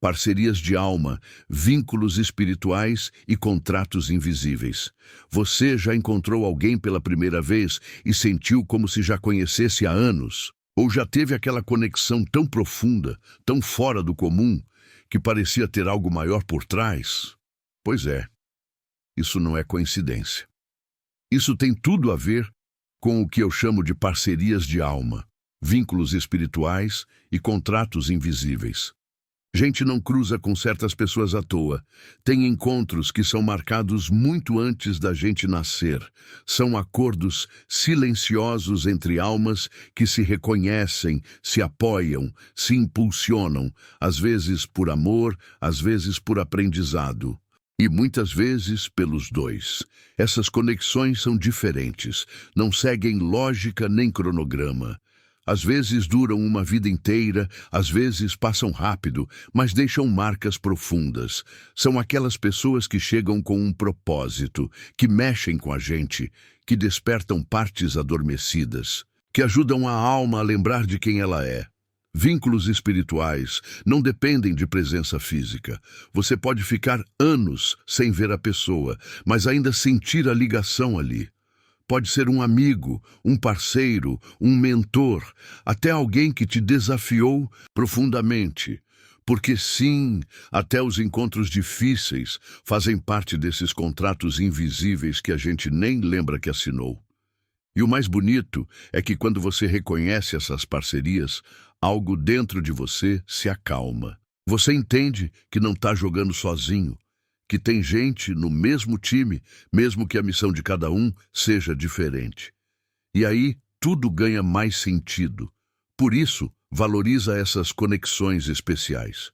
Parcerias de alma, vínculos espirituais e contratos invisíveis. Você já encontrou alguém pela primeira vez e sentiu como se já conhecesse há anos? Ou já teve aquela conexão tão profunda, tão fora do comum, que parecia ter algo maior por trás? Pois é, isso não é coincidência. Isso tem tudo a ver com o que eu chamo de parcerias de alma, vínculos espirituais e contratos invisíveis. Gente não cruza com certas pessoas à toa. Tem encontros que são marcados muito antes da gente nascer. São acordos silenciosos entre almas que se reconhecem, se apoiam, se impulsionam, às vezes por amor, às vezes por aprendizado. E muitas vezes pelos dois. Essas conexões são diferentes, não seguem lógica nem cronograma. Às vezes duram uma vida inteira, às vezes passam rápido, mas deixam marcas profundas. São aquelas pessoas que chegam com um propósito, que mexem com a gente, que despertam partes adormecidas, que ajudam a alma a lembrar de quem ela é. Vínculos espirituais não dependem de presença física. Você pode ficar anos sem ver a pessoa, mas ainda sentir a ligação ali. Pode ser um amigo, um parceiro, um mentor, até alguém que te desafiou profundamente. Porque sim, até os encontros difíceis fazem parte desses contratos invisíveis que a gente nem lembra que assinou. E o mais bonito é que quando você reconhece essas parcerias, algo dentro de você se acalma. Você entende que não está jogando sozinho, que tem gente no mesmo time, mesmo que a missão de cada um seja diferente. E aí, tudo ganha mais sentido. Por isso, valoriza essas conexões especiais.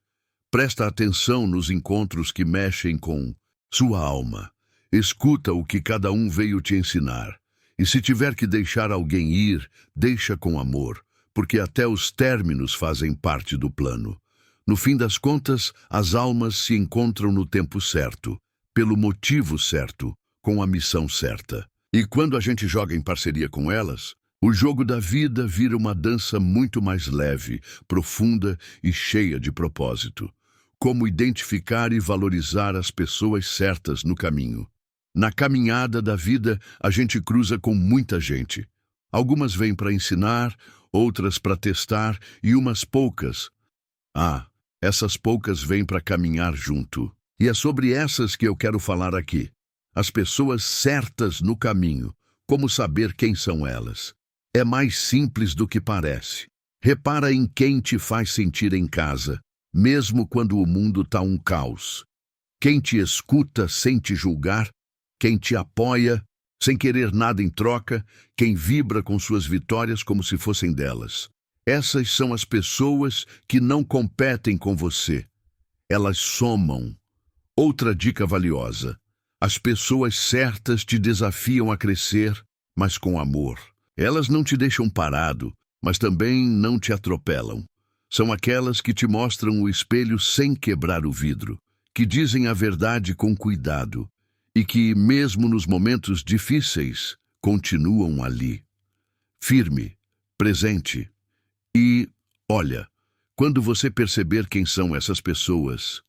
Presta atenção nos encontros que mexem com sua alma. Escuta o que cada um veio te ensinar. E se tiver que deixar alguém ir, deixa com amor, porque até os términos fazem parte do plano. No fim das contas, as almas se encontram no tempo certo, pelo motivo certo, com a missão certa. E quando a gente joga em parceria com elas, o jogo da vida vira uma dança muito mais leve, profunda e cheia de propósito. Como identificar e valorizar as pessoas certas no caminho. Na caminhada da vida, a gente cruza com muita gente. Algumas vêm para ensinar, outras para testar e umas poucas. Essas poucas vêm para caminhar junto. E é sobre essas que eu quero falar aqui. As pessoas certas no caminho. Como saber quem são elas? É mais simples do que parece. Repara em quem te faz sentir em casa, mesmo quando o mundo está um caos. Quem te escuta sem te julgar, quem te apoia sem querer nada em troca, quem vibra com suas vitórias como se fossem delas. Essas são as pessoas que não competem com você. Elas somam. Outra dica valiosa. As pessoas certas te desafiam a crescer, mas com amor. Elas não te deixam parado, mas também não te atropelam. São aquelas que te mostram o espelho sem quebrar o vidro, que dizem a verdade com cuidado e que, mesmo nos momentos difíceis, continuam ali. Firme, presente. E, olha, quando você perceber quem são essas pessoas,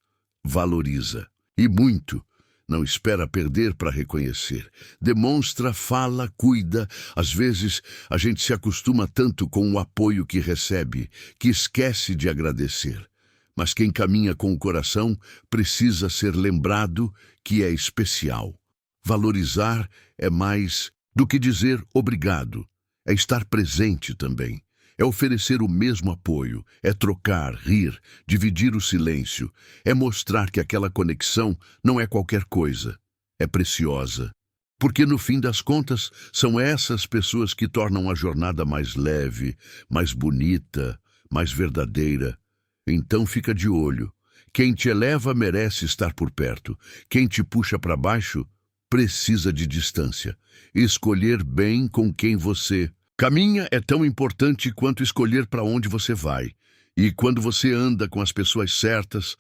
valoriza. E muito. Não espera perder para reconhecer. Demonstra, fala, cuida. Às vezes, a gente se acostuma tanto com o apoio que recebe, que esquece de agradecer. Mas quem caminha com o coração precisa ser lembrado que é especial. Valorizar é mais do que dizer obrigado. É estar presente também. É oferecer o mesmo apoio, é trocar, rir, dividir o silêncio, é mostrar que aquela conexão não é qualquer coisa, é preciosa. Porque no fim das contas, são essas pessoas que tornam a jornada mais leve, mais bonita, mais verdadeira. Então fica de olho. Quem te eleva merece estar por perto. Quem te puxa para baixo precisa de distância. Escolher bem com quem você caminha é tão importante quanto escolher para onde você vai. E quando você anda com as pessoas certas,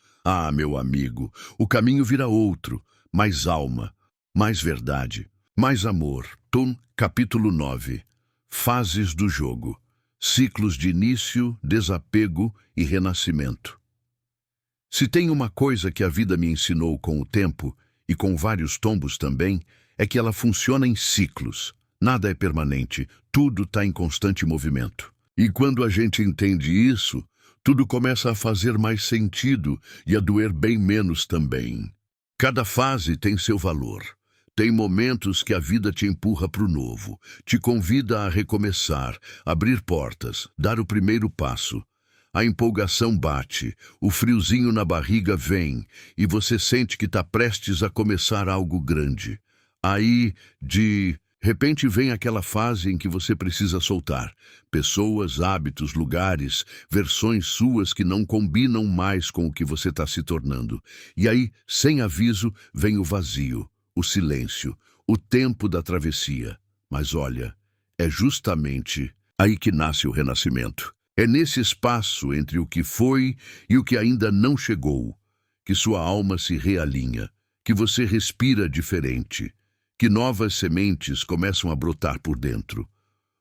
meu amigo, o caminho vira outro, mais alma, mais verdade, mais amor. Tom, capítulo 9. Fases do jogo. Ciclos de início, desapego e renascimento. Se tem uma coisa que a vida me ensinou com o tempo, e com vários tombos também, é que ela funciona em ciclos. Nada é permanente, tudo está em constante movimento. E quando a gente entende isso, tudo começa a fazer mais sentido e a doer bem menos também. Cada fase tem seu valor. Tem momentos que a vida te empurra para o novo, te convida a recomeçar, abrir portas, dar o primeiro passo. A empolgação bate, o friozinho na barriga vem e você sente que está prestes a começar algo grande. Aí, de repente, vem aquela fase em que você precisa soltar. Pessoas, hábitos, lugares, versões suas que não combinam mais com o que você está se tornando. E aí, sem aviso, vem o vazio, o silêncio, o tempo da travessia. Mas olha, é justamente aí que nasce o renascimento. É nesse espaço entre o que foi e o que ainda não chegou que sua alma se realinha, que você respira diferente, que novas sementes começam a brotar por dentro.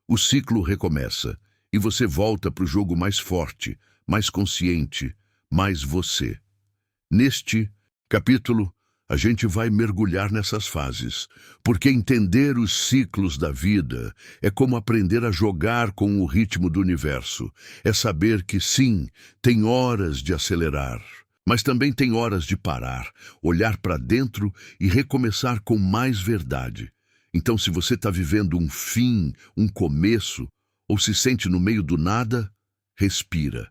O ciclo recomeça e você volta para o jogo mais forte, mais consciente, mais você. Neste capítulo, a gente vai mergulhar nessas fases, porque entender os ciclos da vida é como aprender a jogar com o ritmo do universo. É saber que sim, tem horas de acelerar, mas também tem horas de parar, olhar para dentro e recomeçar com mais verdade. Então, se você está vivendo um fim, um começo, ou se sente no meio do nada, respira.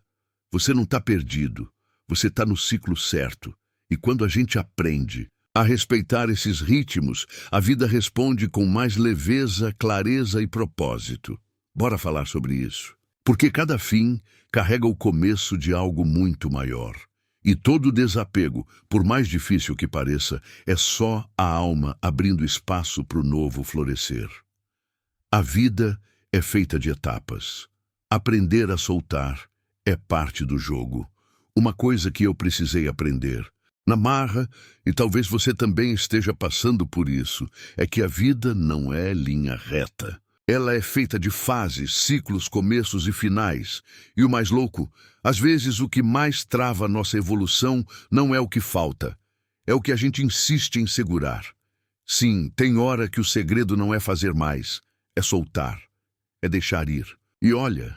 Você não está perdido, você está no ciclo certo. E quando a gente aprende a respeitar esses ritmos, a vida responde com mais leveza, clareza e propósito. Bora falar sobre isso. Porque cada fim carrega o começo de algo muito maior. E todo desapego, por mais difícil que pareça, é só a alma abrindo espaço para o novo florescer. A vida é feita de etapas. Aprender a soltar é parte do jogo. Uma coisa que eu precisei aprender na marra, e talvez você também esteja passando por isso, é que a vida não é linha reta. Ela é feita de fases, ciclos, começos e finais. E o mais louco, às vezes o que mais trava a nossa evolução não é o que falta, é o que a gente insiste em segurar. Sim, tem hora que o segredo não é fazer mais, é soltar, é deixar ir. E olha,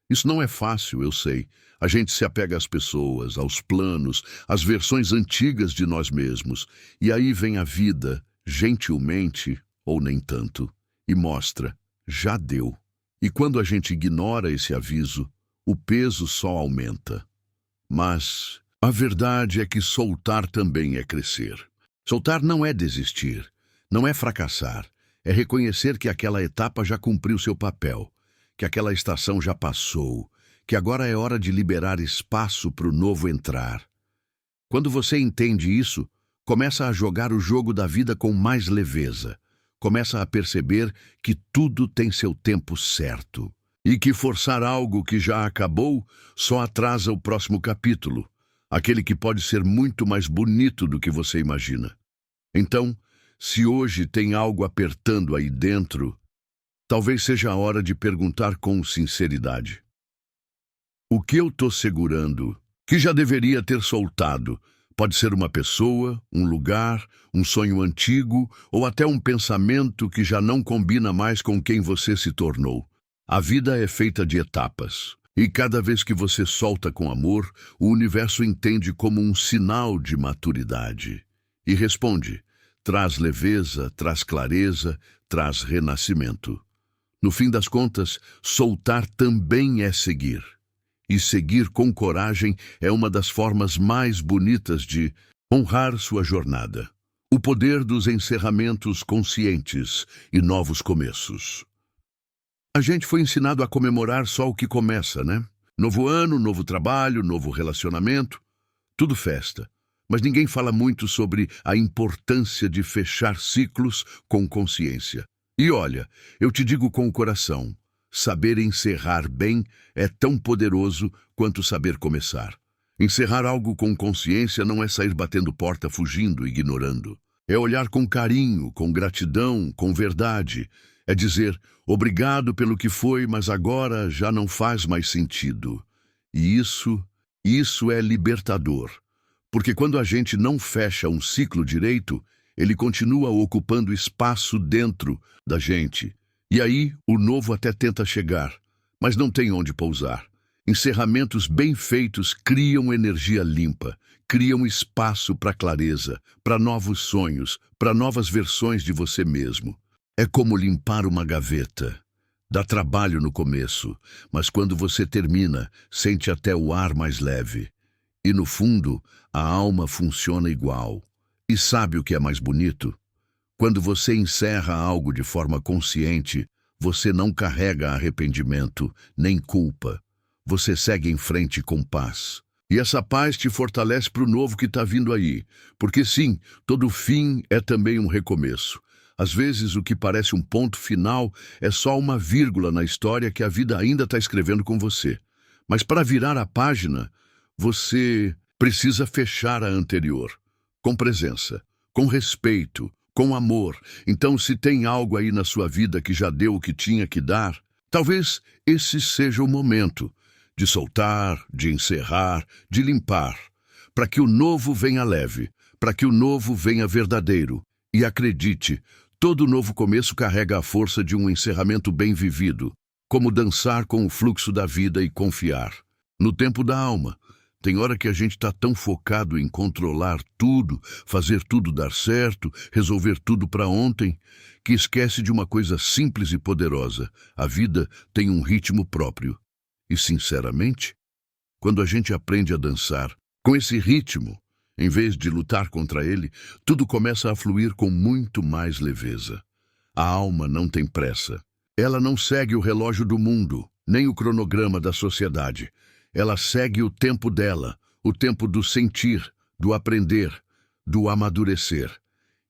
isso não é fácil, eu sei. A gente se apega às pessoas, aos planos, às versões antigas de nós mesmos. E aí vem a vida, gentilmente, ou nem tanto, e mostra, já deu. E quando a gente ignora esse aviso, o peso só aumenta. Mas a verdade é que soltar também é crescer. Soltar não é desistir, não é fracassar, é reconhecer que aquela etapa já cumpriu seu papel, que aquela estação já passou, que agora é hora de liberar espaço para o novo entrar. Quando você entende isso, começa a jogar o jogo da vida com mais leveza. Começa a perceber que tudo tem seu tempo certo. E que forçar algo que já acabou só atrasa o próximo capítulo, aquele que pode ser muito mais bonito do que você imagina. Então, se hoje tem algo apertando aí dentro, talvez seja a hora de perguntar com sinceridade: o que eu estou segurando, que já deveria ter soltado? Pode ser uma pessoa, um lugar, um sonho antigo ou até um pensamento que já não combina mais com quem você se tornou. A vida é feita de etapas. E cada vez que você solta com amor, o universo entende como um sinal de maturidade. E responde, traz leveza, traz clareza, traz renascimento. No fim das contas, soltar também é seguir. E seguir com coragem é uma das formas mais bonitas de honrar sua jornada. O poder dos encerramentos conscientes e novos começos. A gente foi ensinado a comemorar só o que começa, né? Novo ano, novo trabalho, novo relacionamento, tudo festa. Mas ninguém fala muito sobre a importância de fechar ciclos com consciência. E olha, eu te digo com o coração, saber encerrar bem é tão poderoso quanto saber começar. Encerrar algo com consciência não é sair batendo porta, fugindo, ignorando. É olhar com carinho, com gratidão, com verdade. É dizer, obrigado pelo que foi, mas agora já não faz mais sentido. E isso é libertador. Porque quando a gente não fecha um ciclo direito, ele continua ocupando espaço dentro da gente. E aí, o novo até tenta chegar, mas não tem onde pousar. Encerramentos bem feitos criam energia limpa, criam espaço para clareza, para novos sonhos, para novas versões de você mesmo. É como limpar uma gaveta. Dá trabalho no começo, mas quando você termina, sente até o ar mais leve. E no fundo, a alma funciona igual. E sabe o que é mais bonito? Quando você encerra algo de forma consciente, você não carrega arrependimento, nem culpa. Você segue em frente com paz. E essa paz te fortalece para o novo que está vindo aí. Porque sim, todo fim é também um recomeço. Às vezes o que parece um ponto final é só uma vírgula na história que a vida ainda está escrevendo com você. Mas para virar a página, você precisa fechar a anterior. Com presença, com respeito, com amor. Então, se tem algo aí na sua vida que já deu o que tinha que dar, talvez esse seja o momento de soltar, de encerrar, de limpar, para que o novo venha leve, para que o novo venha verdadeiro. E acredite, todo novo começo carrega a força de um encerramento bem vivido, como dançar com o fluxo da vida e confiar. No tempo da alma, tem hora que a gente está tão focado em controlar tudo, fazer tudo dar certo, resolver tudo para ontem, que esquece de uma coisa simples e poderosa. A vida tem um ritmo próprio. E, sinceramente, quando a gente aprende a dançar com esse ritmo, em vez de lutar contra ele, tudo começa a fluir com muito mais leveza. A alma não tem pressa. Ela não segue o relógio do mundo, nem o cronograma da sociedade. Ela segue o tempo dela, o tempo do sentir, do aprender, do amadurecer.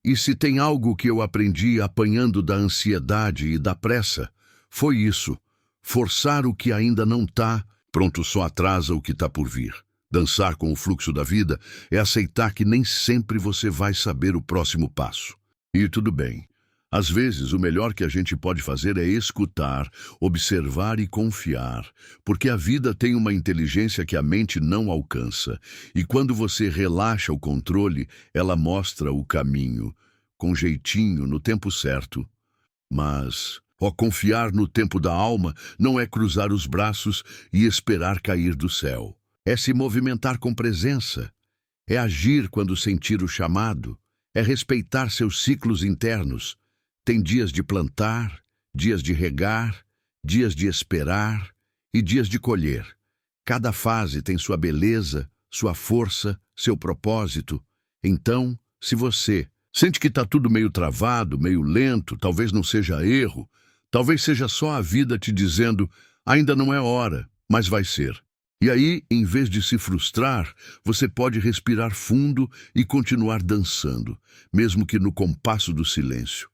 E se tem algo que eu aprendi apanhando da ansiedade e da pressa, foi isso. Forçar o que ainda não está, pronto só atrasa o que está por vir. Dançar com o fluxo da vida é aceitar que nem sempre você vai saber o próximo passo. E tudo bem. Às vezes, o melhor que a gente pode fazer é escutar, observar e confiar, porque a vida tem uma inteligência que a mente não alcança. E quando você relaxa o controle, ela mostra o caminho, com jeitinho, no tempo certo. Mas, confiar no tempo da alma não é cruzar os braços e esperar cair do céu. É se movimentar com presença, é agir quando sentir o chamado, é respeitar seus ciclos internos. Tem dias de plantar, dias de regar, dias de esperar e dias de colher. Cada fase tem sua beleza, sua força, seu propósito. Então, se você sente que está tudo meio travado, meio lento, talvez não seja erro, talvez seja só a vida te dizendo, ainda não é hora, mas vai ser. E aí, em vez de se frustrar, você pode respirar fundo e continuar dançando, mesmo que no compasso do silêncio.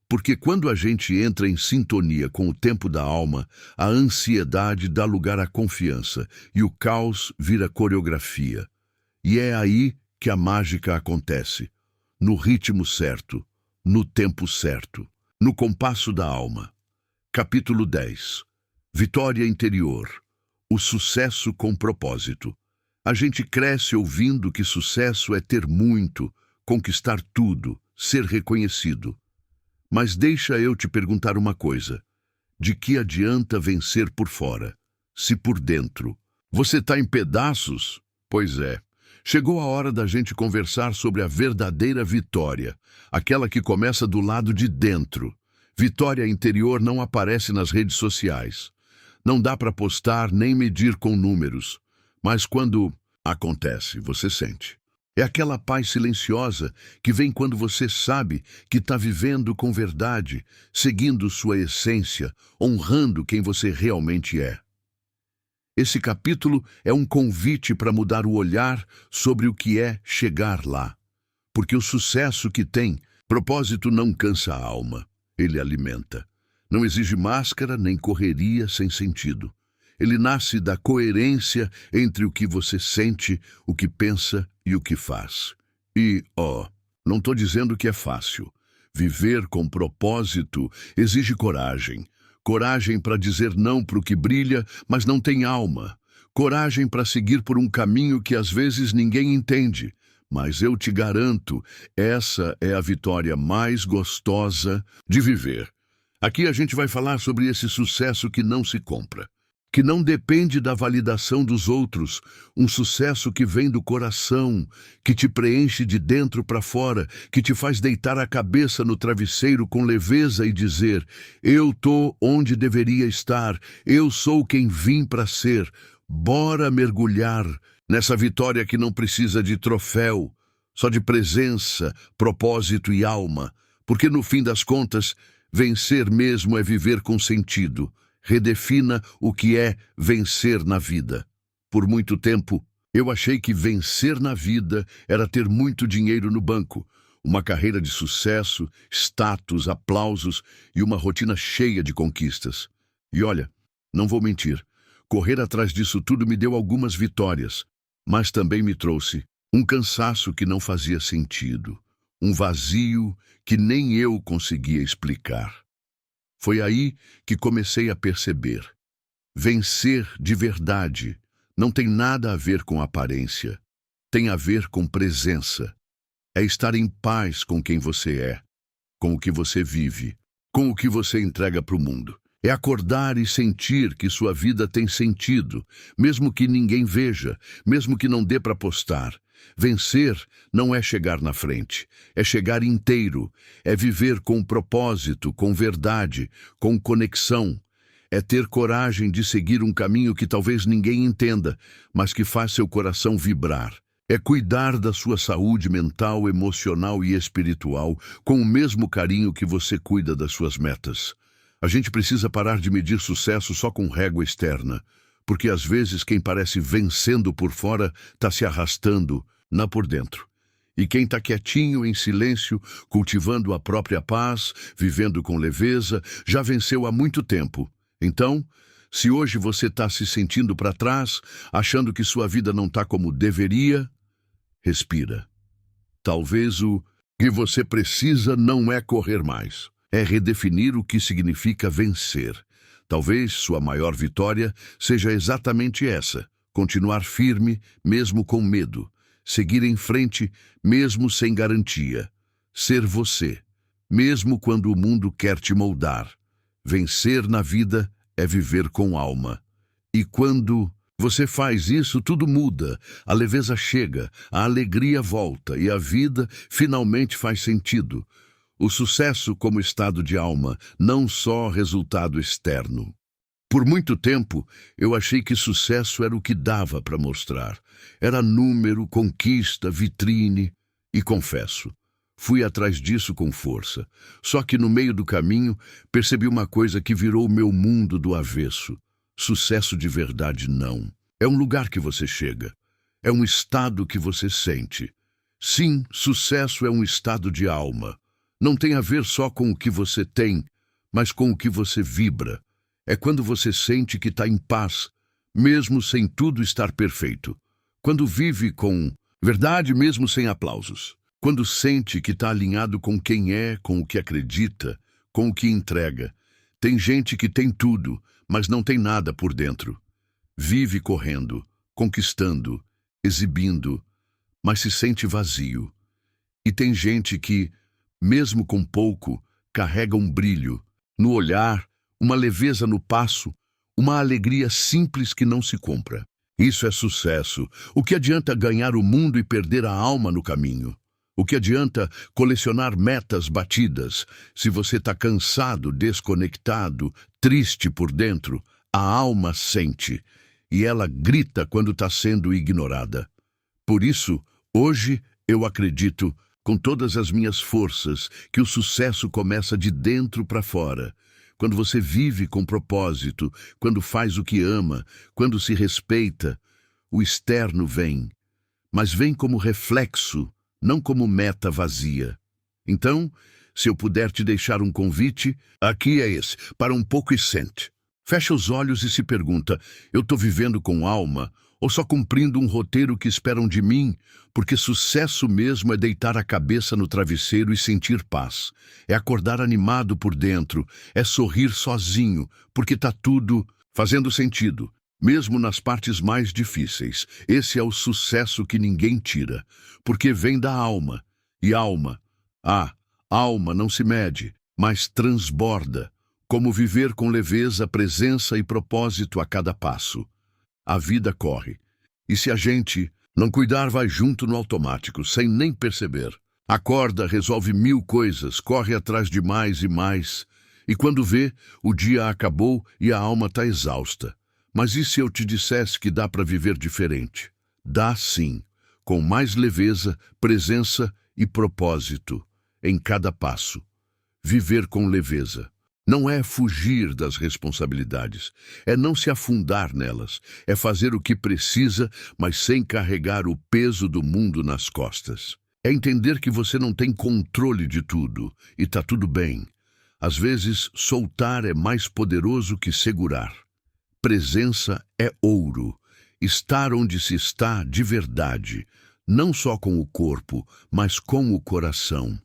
Porque quando a gente entra em sintonia com o tempo da alma, a ansiedade dá lugar à confiança e o caos vira coreografia. E é aí que a mágica acontece, no ritmo certo, no tempo certo, no compasso da alma. Capítulo 10. Vitória interior. O sucesso com propósito. A gente cresce ouvindo que sucesso é ter muito, conquistar tudo, ser reconhecido. Mas deixa eu te perguntar uma coisa. De que adianta vencer por fora, se por dentro você está em pedaços? Pois é, chegou a hora da gente conversar sobre a verdadeira vitória, aquela que começa do lado de dentro. Vitória interior não aparece nas redes sociais. Não dá para postar nem medir com números, mas quando acontece, você sente. É aquela paz silenciosa que vem quando você sabe que está vivendo com verdade, seguindo sua essência, honrando quem você realmente é. Esse capítulo é um convite para mudar o olhar sobre o que é chegar lá. Porque o sucesso que tem, propósito não cansa a alma, ele alimenta. Não exige máscara nem correria sem sentido. Ele nasce da coerência entre o que você sente, o que pensa e o que faz. E, não estou dizendo que é fácil. Viver com propósito exige coragem. Coragem para dizer não para o que brilha, mas não tem alma. Coragem para seguir por um caminho que às vezes ninguém entende, mas eu te garanto, essa é a vitória mais gostosa de viver. Aqui a gente vai falar sobre esse sucesso que não se compra, que não depende da validação dos outros, um sucesso que vem do coração, que te preenche de dentro para fora, que te faz deitar a cabeça no travesseiro com leveza e dizer: eu tô onde deveria estar, eu sou quem vim para ser. Bora mergulhar nessa vitória que não precisa de troféu, só de presença, propósito e alma, porque no fim das contas, vencer mesmo é viver com sentido. Redefina o que é vencer na vida. Por muito tempo, eu achei que vencer na vida era ter muito dinheiro no banco, uma carreira de sucesso, status, aplausos e uma rotina cheia de conquistas. E olha, não vou mentir, correr atrás disso tudo me deu algumas vitórias, mas também me trouxe um cansaço que não fazia sentido, um vazio que nem eu conseguia explicar. Foi aí que comecei a perceber. Vencer de verdade não tem nada a ver com aparência. Tem a ver com presença. É estar em paz com quem você é, com o que você vive, com o que você entrega para o mundo. É acordar e sentir que sua vida tem sentido, mesmo que ninguém veja, mesmo que não dê para postar. Vencer não é chegar na frente, é chegar inteiro, é viver com propósito, com verdade, com conexão. É ter coragem de seguir um caminho que talvez ninguém entenda, mas que faz seu coração vibrar. É cuidar da sua saúde mental, emocional e espiritual com o mesmo carinho que você cuida das suas metas. A gente precisa parar de medir sucesso só com régua externa, porque às vezes quem parece vencendo por fora está se arrastando por dentro. E quem está quietinho, em silêncio, cultivando a própria paz, vivendo com leveza, já venceu há muito tempo. Então, se hoje você está se sentindo para trás, achando que sua vida não está como deveria, respira. Talvez o que você precisa não é correr mais, é redefinir o que significa vencer. Talvez sua maior vitória seja exatamente essa: continuar firme, mesmo com medo. Seguir em frente, mesmo sem garantia. Ser você, mesmo quando o mundo quer te moldar. Vencer na vida é viver com alma. E quando você faz isso, tudo muda. A leveza chega, a alegria volta e a vida finalmente faz sentido. O sucesso como estado de alma, não só resultado externo. Por muito tempo, eu achei que sucesso era o que dava para mostrar. Era número, conquista, vitrine. E confesso, fui atrás disso com força. Só que no meio do caminho, percebi uma coisa que virou meu mundo do avesso. Sucesso de verdade não. É um lugar que você chega. É um estado que você sente. Sim, sucesso é um estado de alma. Não tem a ver só com o que você tem, mas com o que você vibra. É quando você sente que está em paz, mesmo sem tudo estar perfeito. Quando vive com verdade, mesmo sem aplausos. Quando sente que está alinhado com quem é, com o que acredita, com o que entrega. Tem gente que tem tudo, mas não tem nada por dentro. Vive correndo, conquistando, exibindo, mas se sente vazio. E tem gente que, mesmo com pouco, carrega um brilho no olhar, uma leveza no passo, uma alegria simples que não se compra. Isso é sucesso. O que adianta ganhar o mundo e perder a alma no caminho? O que adianta colecionar metas batidas se você está cansado, desconectado, triste por dentro? A alma sente e ela grita quando está sendo ignorada. Por isso, hoje eu acredito com todas as minhas forças que o sucesso começa de dentro para fora. Quando você vive com propósito, quando faz o que ama, quando se respeita, o externo vem. Mas vem como reflexo, não como meta vazia. Então, se eu puder te deixar um convite, aqui é esse, para um pouco e sente. Fecha os olhos e se pergunta: eu estou vivendo com alma ou só cumprindo um roteiro que esperam de mim? Porque sucesso mesmo é deitar a cabeça no travesseiro e sentir paz. É acordar animado por dentro, é sorrir sozinho, porque está tudo fazendo sentido. mesmo nas partes mais difíceis. Esse é o sucesso que ninguém tira, porque vem da alma. E alma não se mede, mas transborda, como viver com leveza, presença e propósito a cada passo. A vida corre, e se a gente não cuidar, vai junto no automático, sem nem perceber. Acorda, resolve 1000 coisas, corre atrás de mais e mais, e quando vê, o dia acabou e a alma está exausta. Mas e se eu te dissesse que dá para viver diferente? Dá sim, com mais leveza, presença e propósito em cada passo. Viver com leveza não é fugir das responsabilidades, é não se afundar nelas, é fazer o que precisa, mas sem carregar o peso do mundo nas costas. É entender que você não tem controle de tudo e está tudo bem. Às vezes, soltar é mais poderoso que segurar. Presença é ouro. Estar onde se está de verdade, não só com o corpo, mas com o coração.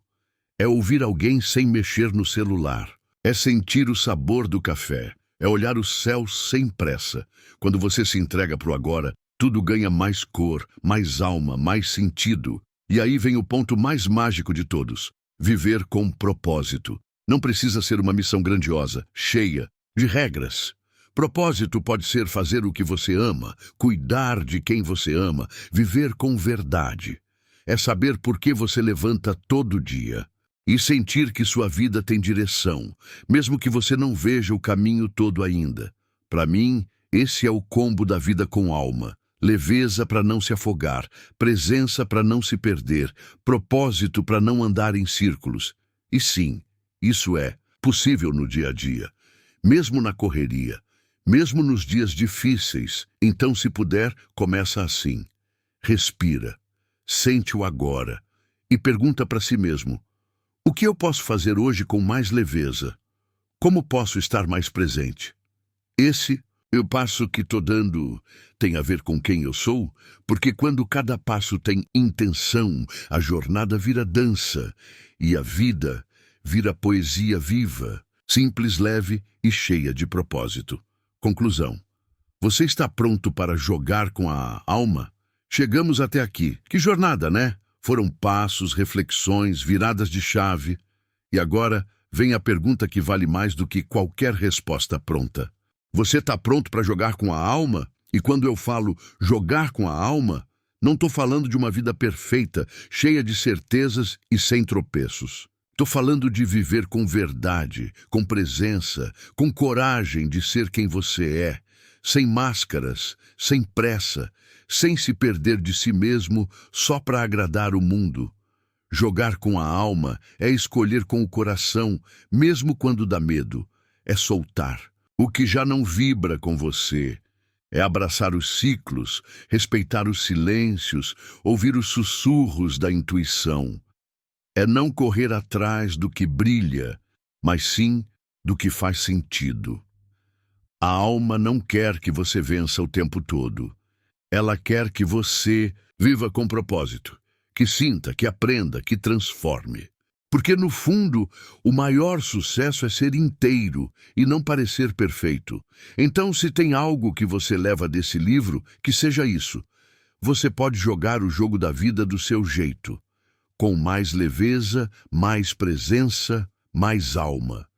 É ouvir alguém sem mexer no celular. É sentir o sabor do café. É olhar o céu sem pressa. Quando você se entrega para o agora, tudo ganha mais cor, mais alma, mais sentido. E aí vem o ponto mais mágico de todos: viver com propósito. Não precisa ser uma missão grandiosa, cheia de regras. Propósito pode ser fazer o que você ama, cuidar de quem você ama, viver com verdade. É saber por que você levanta todo dia e sentir que sua vida tem direção, mesmo que você não veja o caminho todo ainda. Para mim, esse é o combo da vida com alma. Leveza para não se afogar, presença para não se perder, propósito para não andar em círculos. E sim, isso é possível no dia a dia, mesmo na correria, mesmo nos dias difíceis. Então, se puder, começa assim. Respira, sente o agora e pergunta para si mesmo: o que eu posso fazer hoje com mais leveza? Como posso estar mais presente? Esse o passo que estou dando tem a ver com quem eu sou, porque quando cada passo tem intenção, a jornada vira dança e a vida vira poesia viva, simples, leve e cheia de propósito. Conclusão: você está pronto para jogar com a alma? Chegamos até aqui. Que jornada, né? Foram passos, reflexões, viradas de chave. E agora vem a pergunta que vale mais do que qualquer resposta pronta. Você está pronto para jogar com a alma? E quando eu falo jogar com a alma, não estou falando de uma vida perfeita, cheia de certezas e sem tropeços. Estou falando de viver com verdade, com presença, com coragem de ser quem você é, sem máscaras, sem pressa, sem se perder de si mesmo só para agradar o mundo. Jogar com a alma é escolher com o coração, mesmo quando dá medo. É soltar o que já não vibra com você. É abraçar os ciclos, respeitar os silêncios, ouvir os sussurros da intuição. É não correr atrás do que brilha, mas sim do que faz sentido. A alma não quer que você vença o tempo todo. Ela quer que você viva com propósito, que sinta, que aprenda, que transforme. Porque, no fundo, o maior sucesso é ser inteiro e não parecer perfeito. Então, se tem algo que você leva desse livro, que seja isso. Você pode jogar o jogo da vida do seu jeito, com mais leveza, mais presença, mais alma.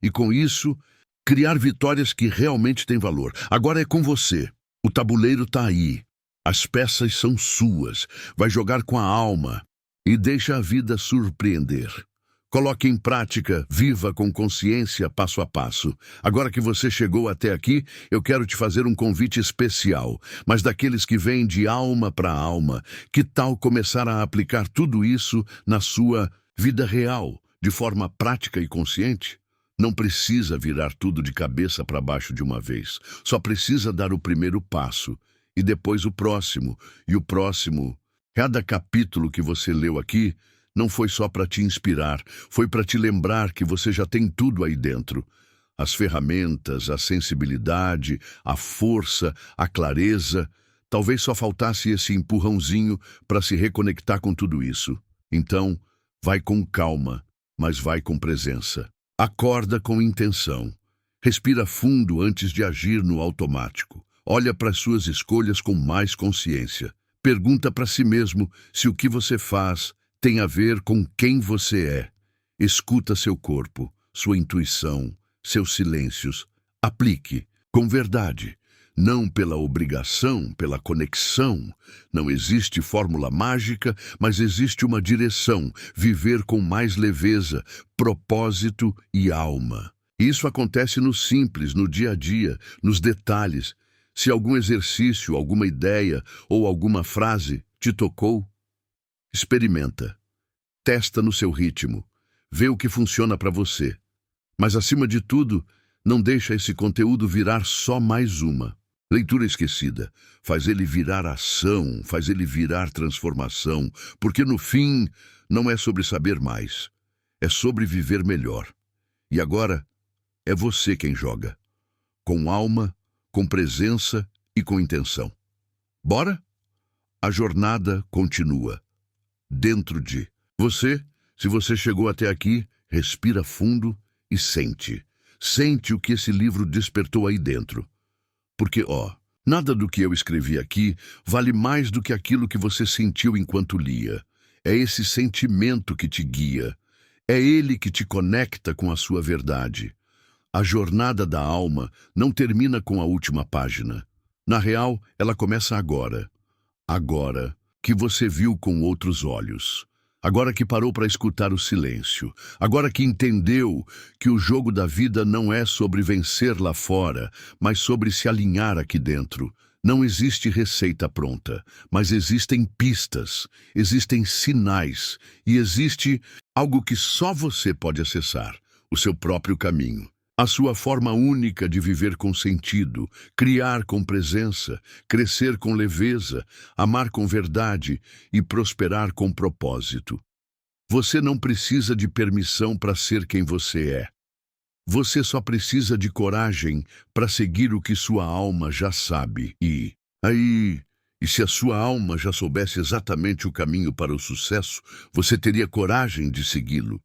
E com isso, criar vitórias que realmente têm valor. Agora é com você. O tabuleiro está aí. As peças são suas. Vai jogar com a alma e deixa a vida surpreender. Coloque em prática, viva com consciência, passo a passo. Agora que você chegou até aqui, eu quero te fazer um convite especial, mas daqueles que vêm de alma para alma. Que tal começar a aplicar tudo isso na sua vida real, de forma prática e consciente? Não precisa virar tudo de cabeça para baixo de uma vez. Só precisa dar o primeiro passo, e depois o próximo, e o próximo. Cada capítulo que você leu aqui não foi só para te inspirar, foi para te lembrar que você já tem tudo aí dentro. As ferramentas, a sensibilidade, a força, a clareza. Talvez só faltasse esse empurrãozinho para se reconectar com tudo isso. Então, vai com calma, mas vai com presença. Acorda com intenção. Respira fundo antes de agir no automático. Olha para as suas escolhas com mais consciência. Pergunta para si mesmo se o que você faz tem a ver com quem você é. Escuta seu corpo, sua intuição, seus silêncios. Aplique com verdade, não pela obrigação, pela conexão. Não existe fórmula mágica, mas existe uma direção: viver com mais leveza, propósito e alma. Isso acontece no simples, no dia a dia, nos detalhes. Se algum exercício, alguma ideia ou alguma frase te tocou, experimenta. Testa no seu ritmo. Vê o que funciona para você. Mas, acima de tudo, não deixa esse conteúdo virar só mais uma leitura esquecida. Faz ele virar ação, faz ele virar transformação, porque no fim não é sobre saber mais, é sobre viver melhor. E agora é você quem joga, com alma, com presença e com intenção. Bora? A jornada continua. Dentro de você, se você chegou até aqui, respira fundo e sente. Sente o que esse livro despertou aí dentro. Porque, nada do que eu escrevi aqui vale mais do que aquilo que você sentiu enquanto lia. É esse sentimento que te guia. É ele que te conecta com a sua verdade. A jornada da alma não termina com a última página. Na real, ela começa agora. Agora que você viu com outros olhos. Agora que parou para escutar o silêncio. Agora que entendeu que o jogo da vida não é sobre vencer lá fora, mas sobre se alinhar aqui dentro. Não existe receita pronta, mas existem pistas, existem sinais e existe algo que só você pode acessar: o seu próprio caminho. A sua forma única de viver com sentido, criar com presença, crescer com leveza, amar com verdade e prosperar com propósito. Você não precisa de permissão para ser quem você é. Você só precisa de coragem para seguir o que sua alma já sabe. E se a sua alma já soubesse exatamente o caminho para o sucesso, você teria coragem de segui-lo.